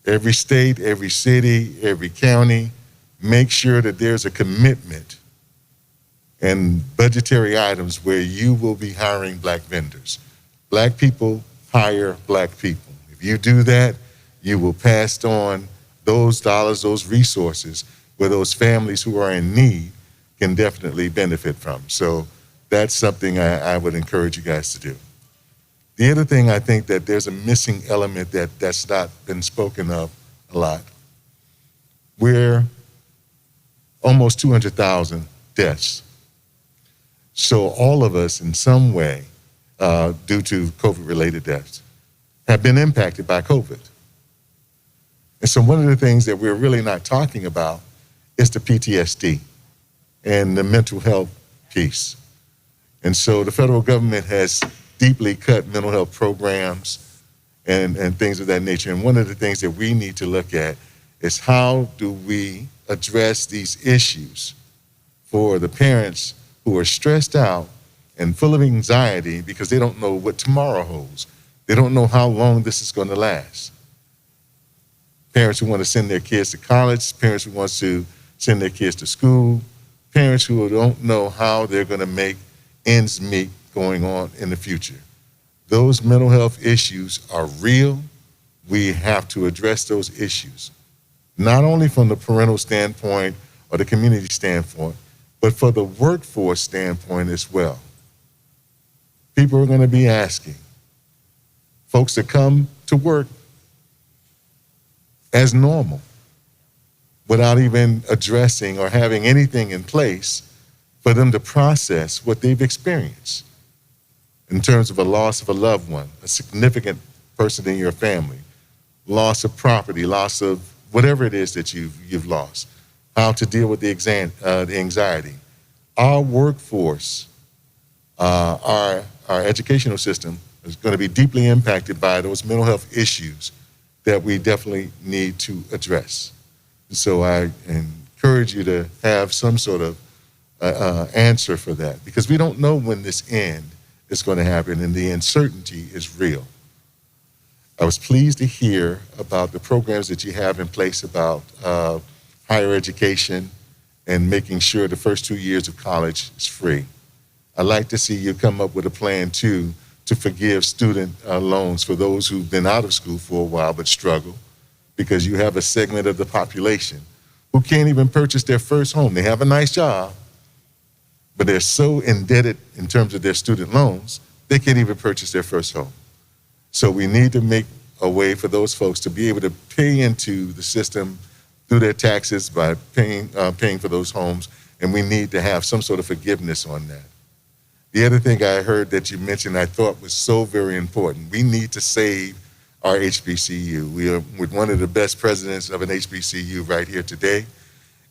Every state, every city, every county, make sure that there's a commitment and budgetary items where you will be hiring Black vendors. Black people hire Black people. If you do that, you will pass on those dollars, those resources, where those families who are in need can definitely benefit from. So that's something I would encourage you guys to do. The other thing, I think that there's a missing element that's not been spoken of a lot. We're almost 200,000 deaths. So all of us in some way, due to COVID-related deaths, have been impacted by COVID. And so one of the things that we're really not talking about is the PTSD and the mental health piece. And so the federal government has deeply cut mental health programs and things of that nature. And one of the things that we need to look at is how do we address these issues for the parents who are stressed out and full of anxiety because they don't know what tomorrow holds. They don't know how long this is going to last. Parents who want to send their kids to college, parents who want to send their kids to school, parents who don't know how they're going to make ends meet going on in the future. Those mental health issues are real. We have to address those issues, not only from the parental standpoint or the community standpoint, but for the workforce standpoint as well. People are going to be asking folks to come to work as normal without even addressing or having anything in place for them to process what they've experienced in terms of a loss of a loved one, a significant person in your family, loss of property, loss of whatever it is that you've lost, how to deal with the anxiety. Our workforce, our educational system is going to be deeply impacted by those mental health issues that we definitely need to address. And so I encourage you to have some sort of answer for that, because we don't know when this end is going to happen, and the uncertainty is real. I was pleased to hear about the programs that you have in place about higher education and making sure the first 2 years of college is free. I'd like to see you come up with a plan, too, to forgive student loans for those who've been out of school for a while but struggle, because you have a segment of the population who can't even purchase their first home. They have a nice job, but they're so indebted in terms of their student loans, they can't even purchase their first home. So we need to make a way for those folks to be able to pay into the system through their taxes by paying for those homes, and we need to have some sort of forgiveness on that. The other thing I heard that you mentioned I thought was so very important, we need to save our HBCU. We are with one of the best presidents of an HBCU right here today,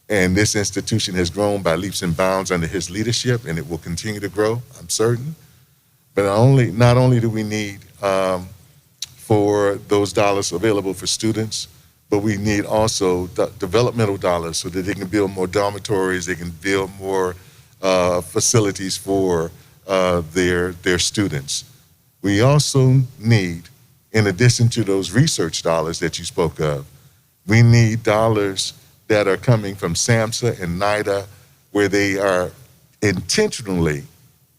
and this institution has grown by leaps and bounds under his leadership, and it will continue to grow, I'm certain. But not only do we need for those dollars available for students, but we need also developmental dollars so that they can build more dormitories, they can build more facilities for their students. We also need, in addition to those research dollars that you spoke of, we need dollars that are coming from SAMHSA and NIDA, where they are intentionally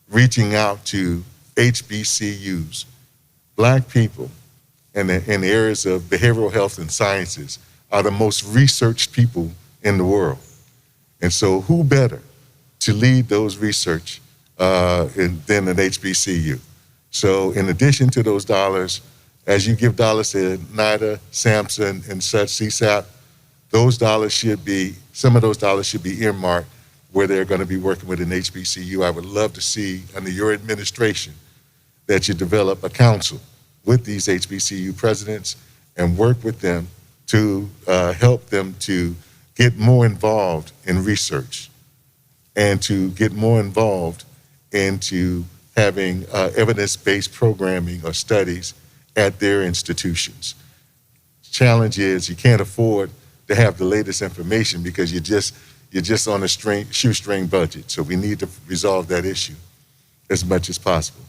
reaching out to HBCUs, Black people in the areas of behavioral health and sciences are the most researched people in the world. And so who better to lead those research than an HBCU? So in addition to those dollars, as you give dollars to NIDA, SAMHSA, and such, CSAP, some of those dollars should be earmarked where they're going to be working with an HBCU. I would love to see under your administration that you develop a council with these HBCU presidents and work with them to help them to get more involved in research and to get more involved into having evidence-based programming or studies at their institutions. Challenge is you can't afford to have the latest information because you're just on a shoestring budget. So we need to resolve that issue as much as possible.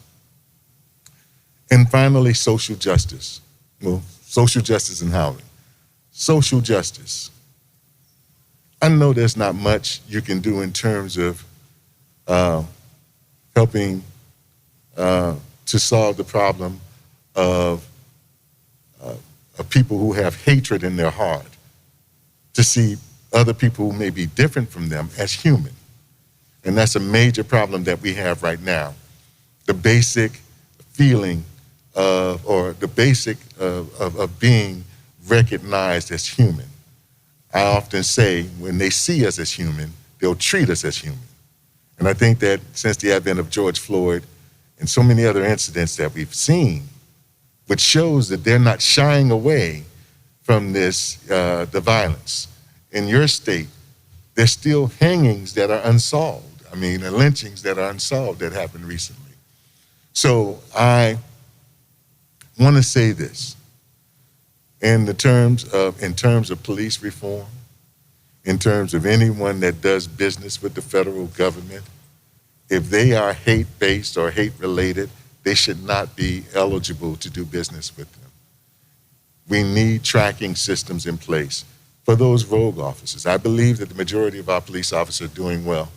And finally, social justice. Well, social justice and housing. Social justice. I know there's not much you can do in terms of helping to solve the problem of people who have hatred in their heart, to see other people who may be different from them as human. And that's a major problem that we have right now. The basic feeling of, or the basic of being recognized as human. I often say when they see us as human, they'll treat us as human. And I think that since the advent of George Floyd and so many other incidents that we've seen, which shows that they're not shying away from this, the violence. In your state, there's still hangings that are unsolved. I mean, and lynchings that are unsolved that happened recently. So I want to say this in terms of police reform, in terms of anyone that does business with the federal government, if they are hate-based or hate-related, they should not be eligible to do business with them. We need tracking systems in place for those rogue officers. I believe that the majority of our police officers are doing well,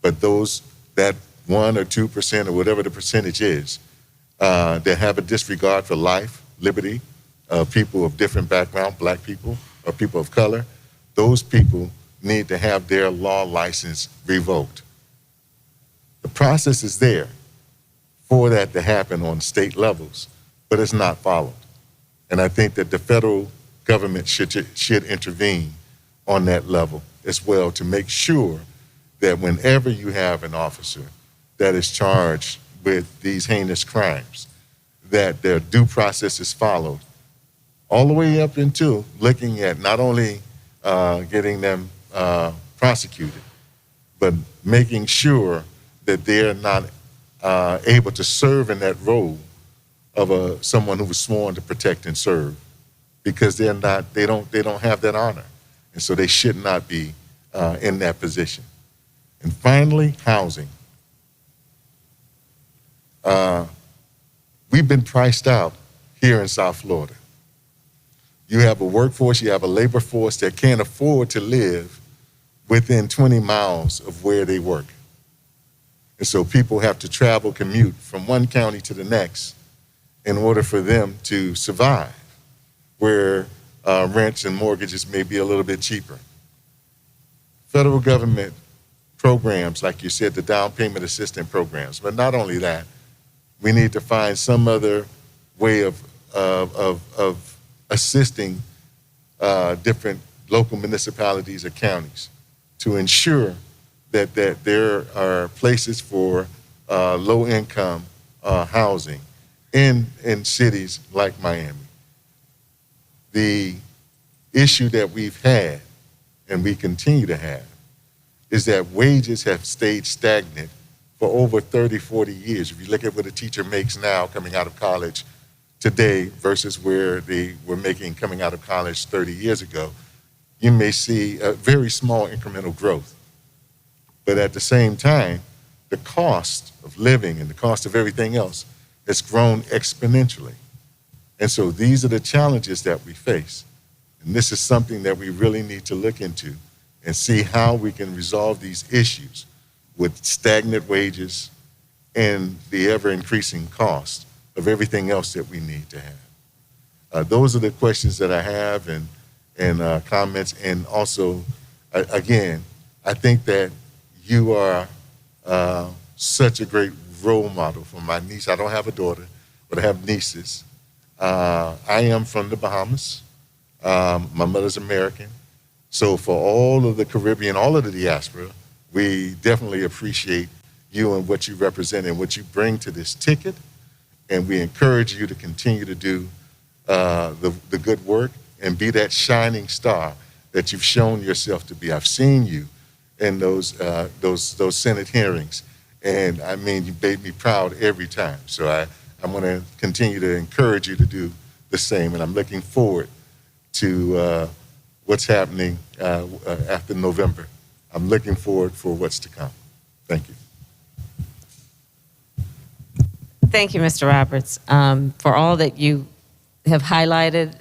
but those that 1 or 2% or whatever the percentage is, that have a disregard for life, liberty, people of different background, black people or people of color, those people need to have their law license revoked. The process is there for that to happen on state levels, but it's not followed. And I think that the federal government should intervene on that level as well to make sure that whenever you have an officer that is charged with these heinous crimes, that their due process is followed all the way up into looking at not only getting them prosecuted, but making sure that they're not able to serve in that role of someone who was sworn to protect and serve, because they don't have that honor, and so they should not be in that position. And finally, housing. We've been priced out here in South Florida. You have a workforce, you have a labor force that can't afford to live within 20 miles of where they work. And so people have to travel, commute from one county to the next in order for them to survive, where rents and mortgages may be a little bit cheaper. Federal government programs, like you said, the down payment assistance programs, but not only that, we need to find some other way of assisting different local municipalities or counties to ensure that there are places for low-income housing in cities like Miami. The issue that we've had, and we continue to have, is that wages have stayed stagnant for over 30, 40 years. If you look at what a teacher makes now coming out of college today versus where they were making coming out of college 30 years ago, you may see a very small incremental growth. But at the same time, the cost of living and the cost of everything else has grown exponentially. And so these are the challenges that we face. And this is something that we really need to look into and see how we can resolve these issues with stagnant wages and the ever-increasing cost of everything else that we need to have. Those are the questions that I have and comments. And also, again, I think that you are such a great role model for my niece. I don't have a daughter, but I have nieces. I am from the Bahamas. My mother's American. So for all of the Caribbean, all of the diaspora, we definitely appreciate you and what you represent and what you bring to this ticket. And we encourage you to continue to do the good work and be that shining star that you've shown yourself to be. I've seen you in those Senate hearings, and I mean, you made me proud every time. So I'm going to continue to encourage you to do the same, and I'm looking forward to what's happening after November. I'm looking forward for what's to come. Thank you. Thank you, Mr. Roberts, for all that you have highlighted.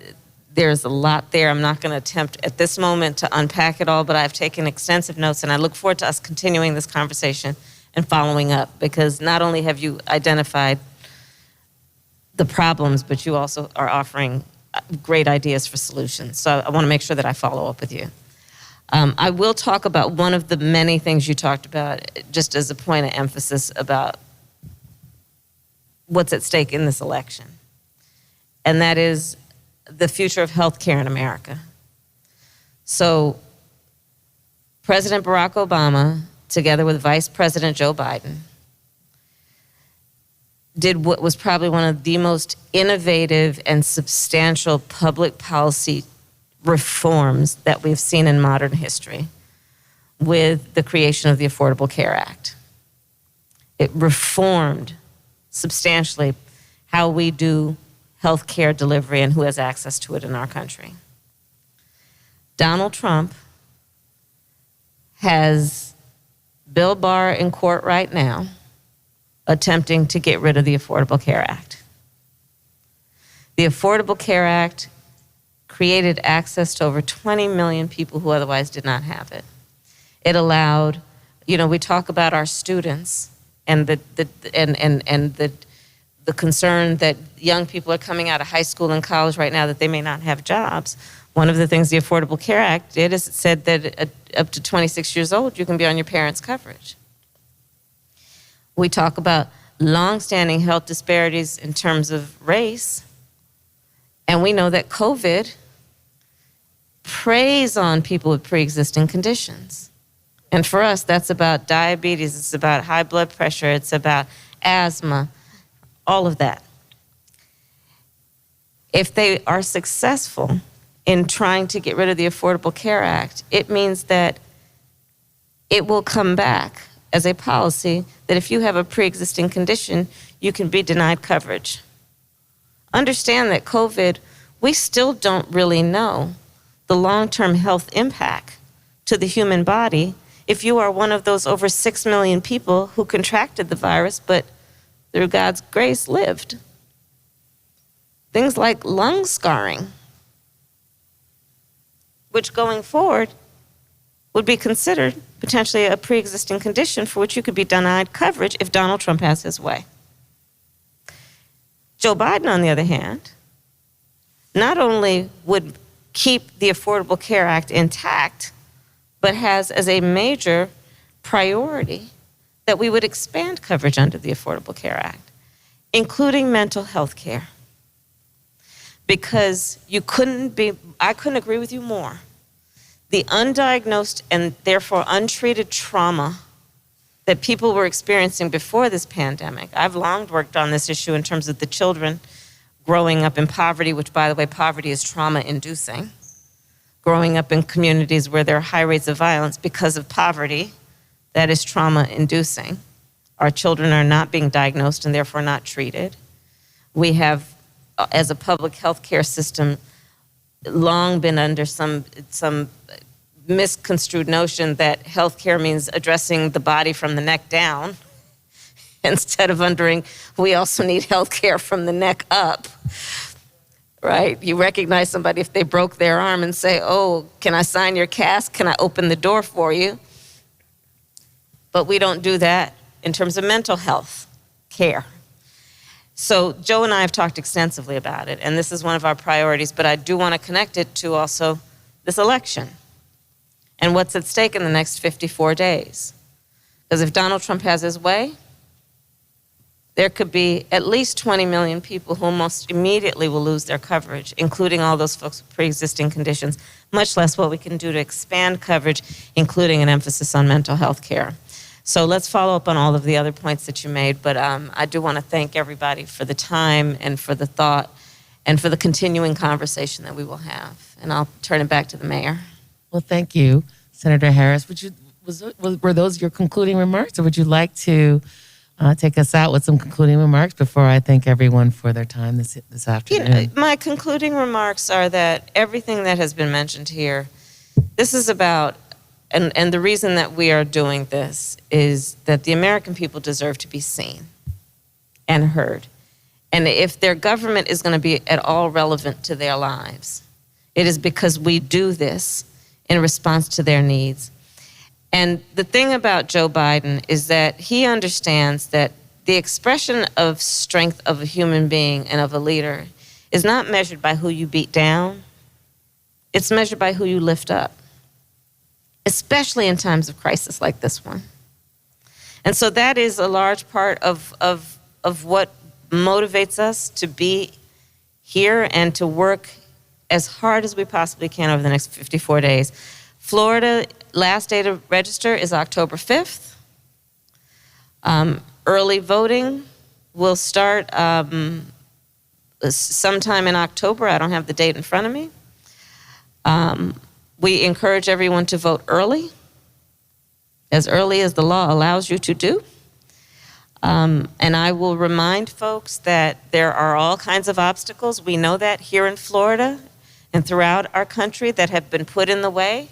There's a lot there. I'm not going to attempt at this moment to unpack it all, but I've taken extensive notes, and I look forward to us continuing this conversation and following up, because not only have you identified the problems, but you also are offering great ideas for solutions. So I want to make sure that I follow up with you. I will talk about one of the many things you talked about, just as a point of emphasis about what's at stake in this election, and that is the future of healthcare in America. So President Barack Obama, together with Vice President Joe Biden, did what was probably one of the most innovative and substantial public policy reforms that we've seen in modern history with the creation of the Affordable Care Act. It reformed substantially how we do health care delivery and who has access to it in our country. Donald Trump has Bill Barr in court right now attempting to get rid of the Affordable Care Act. The Affordable Care Act created access to over 20 million people who otherwise did not have it. It allowed, we talk about our students and the concern that young people are coming out of high school and college right now that they may not have jobs. One of the things the Affordable Care Act did is it said that up to 26 years old, you can be on your parents' coverage. We talk about longstanding health disparities in terms of race, and we know that COVID preys on people with pre-existing conditions. And for us, that's about diabetes, it's about high blood pressure, it's about asthma, all of that. If they are successful in trying to get rid of the Affordable Care Act, it means that it will come back as a policy that if you have a pre-existing condition, you can be denied coverage. Understand that COVID, we still don't really know the long-term health impact to the human body if you are one of those over 6 million people who contracted the virus, but through God's grace lived. Things like lung scarring, which going forward would be considered potentially a pre-existing condition for which you could be denied coverage if Donald Trump has his way. Joe Biden, on the other hand, not only would keep the Affordable Care Act intact, but has as a major priority that we would expand coverage under the Affordable Care Act, including mental health care. Because I couldn't agree with you more. The undiagnosed and therefore untreated trauma that people were experiencing before this pandemic. I've long worked on this issue in terms of the children growing up in poverty, which, by the way, poverty is trauma-inducing. Growing up in communities where there are high rates of violence because of poverty, that is trauma-inducing. Our children are not being diagnosed and therefore not treated. We have, as a public health care system, long been under some misconstrued notion that healthcare means addressing the body from the neck down, instead of wondering we also need healthcare from the neck up, right? You recognize somebody if they broke their arm and say, oh, can I sign your cast? Can I open the door for you? But we don't do that in terms of mental health care. So Joe and I have talked extensively about it, and this is one of our priorities, but I do want to connect it to also this election and what's at stake in the next 54 days. Because if Donald Trump has his way, there could be at least 20 million people who almost immediately will lose their coverage, including all those folks with pre-existing conditions, much less what we can do to expand coverage, including an emphasis on mental health care. So let's follow up on all of the other points that you made, but I do want to thank everybody for the time and for the thought and for the continuing conversation that we will have. And I'll turn it back to the mayor. Well, thank you, Senator Harris. Were those your concluding remarks, or would you like to take us out with some concluding remarks before I thank everyone for their time this afternoon? My concluding remarks are that everything that has been mentioned here, this is about, and the reason that we are doing this is that the American people deserve to be seen and heard. And if their government is going to be at all relevant to their lives, it is because we do this in response to their needs. And the thing about Joe Biden is that he understands that the expression of strength of a human being and of a leader is not measured by who you beat down. It's measured by who you lift up, especially in times of crisis like this one. And so that is a large part of what motivates us to be here and to work as hard as we possibly can over the next 54 days. Florida, last day to register is October 5th. Early voting will start sometime in October. I don't have the date in front of me. We encourage everyone to vote early as the law allows you to do. And I will remind folks that there are all kinds of obstacles. We know that here in Florida and throughout our country that have been put in the way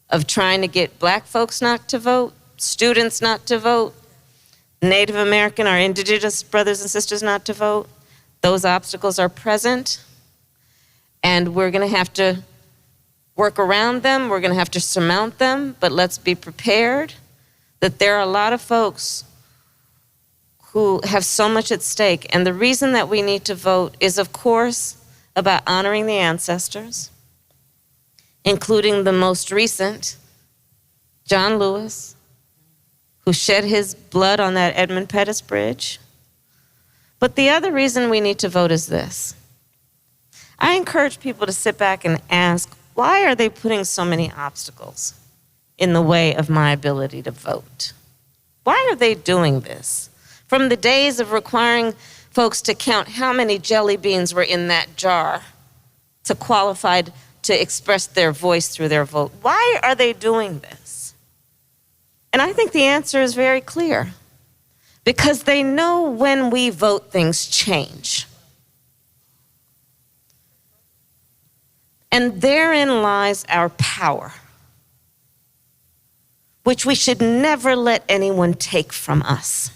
of trying to get Black folks not to vote, students not to vote, Native American, our indigenous brothers and sisters not to vote. Those obstacles are present, and we're going to have to work around them. We're going to have to surmount them, but let's be prepared that there are a lot of folks who have so much at stake. And the reason that we need to vote is, of course, about honoring the ancestors, including the most recent, John Lewis, who shed his blood on that Edmund Pettus Bridge. But the other reason we need to vote is this. I encourage people to sit back and ask, why are they putting so many obstacles in the way of my ability to vote? Why are they doing this? From the days of requiring folks to count how many jelly beans were in that jar to qualify to express their voice through their vote. Why are they doing this? And I think the answer is very clear. Because they know when we vote, things change. And therein lies our power, which we should never let anyone take from us.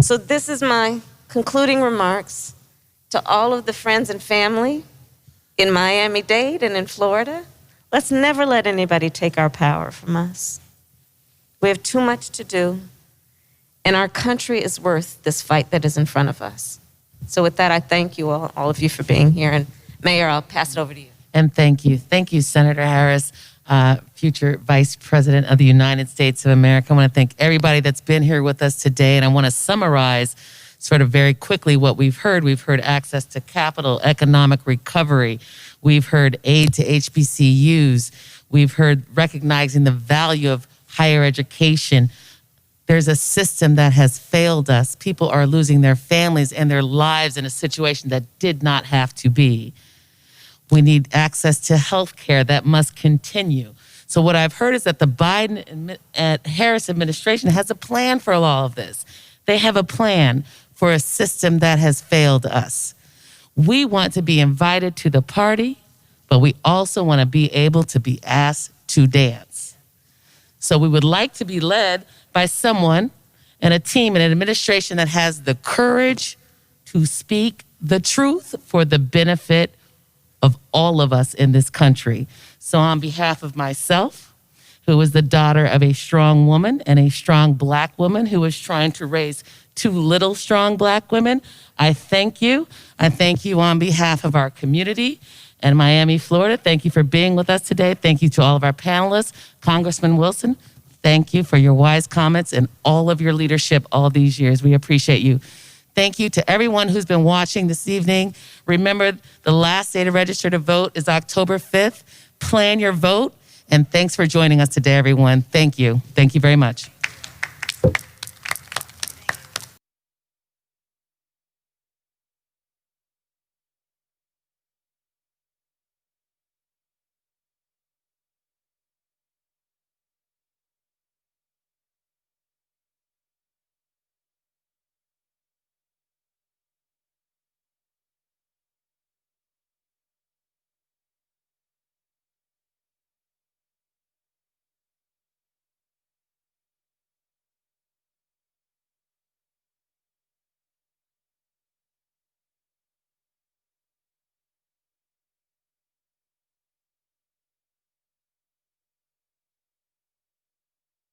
So this is my concluding remarks to all of the friends and family in Miami-Dade and in Florida. Let's never let anybody take our power from us. We have too much to do, and our country is worth this fight that is in front of us. So with that, I thank you all of you for being here, and Mayor, I'll pass it over to you. And thank you. Thank you, Senator Harris, future Vice President of the United States of America. I want to thank everybody that's been here with us today, and I want to summarize sort of very quickly what we've heard. We've heard access to capital, economic recovery. We've heard aid to HBCUs. We've heard recognizing the value of higher education. There's a system that has failed us. People are losing their families and their lives in a situation that did not have to be. We need access to health care that must continue. So what I've heard is that the Biden and Harris administration has a plan for all of this. They have a plan for a system that has failed us. We want to be invited to the party, but we also want to be able to be asked to dance. So we would like to be led by someone and a team and an administration that has the courage to speak the truth for the benefit of all of us in this country. So on behalf of myself, who is the daughter of a strong woman and a strong Black woman who is trying to raise two little strong Black women, I thank you. I thank you on behalf of our community and Miami, Florida. Thank you for being with us today. Thank you to all of our panelists. Congressman Wilson, Thank you for your wise comments and all of your leadership all these years. We appreciate you. Thank you to everyone who's been watching this evening. Remember, the last day to register to vote is October 5th. Plan your vote, and thanks for joining us today, everyone. Thank you. Thank you very much.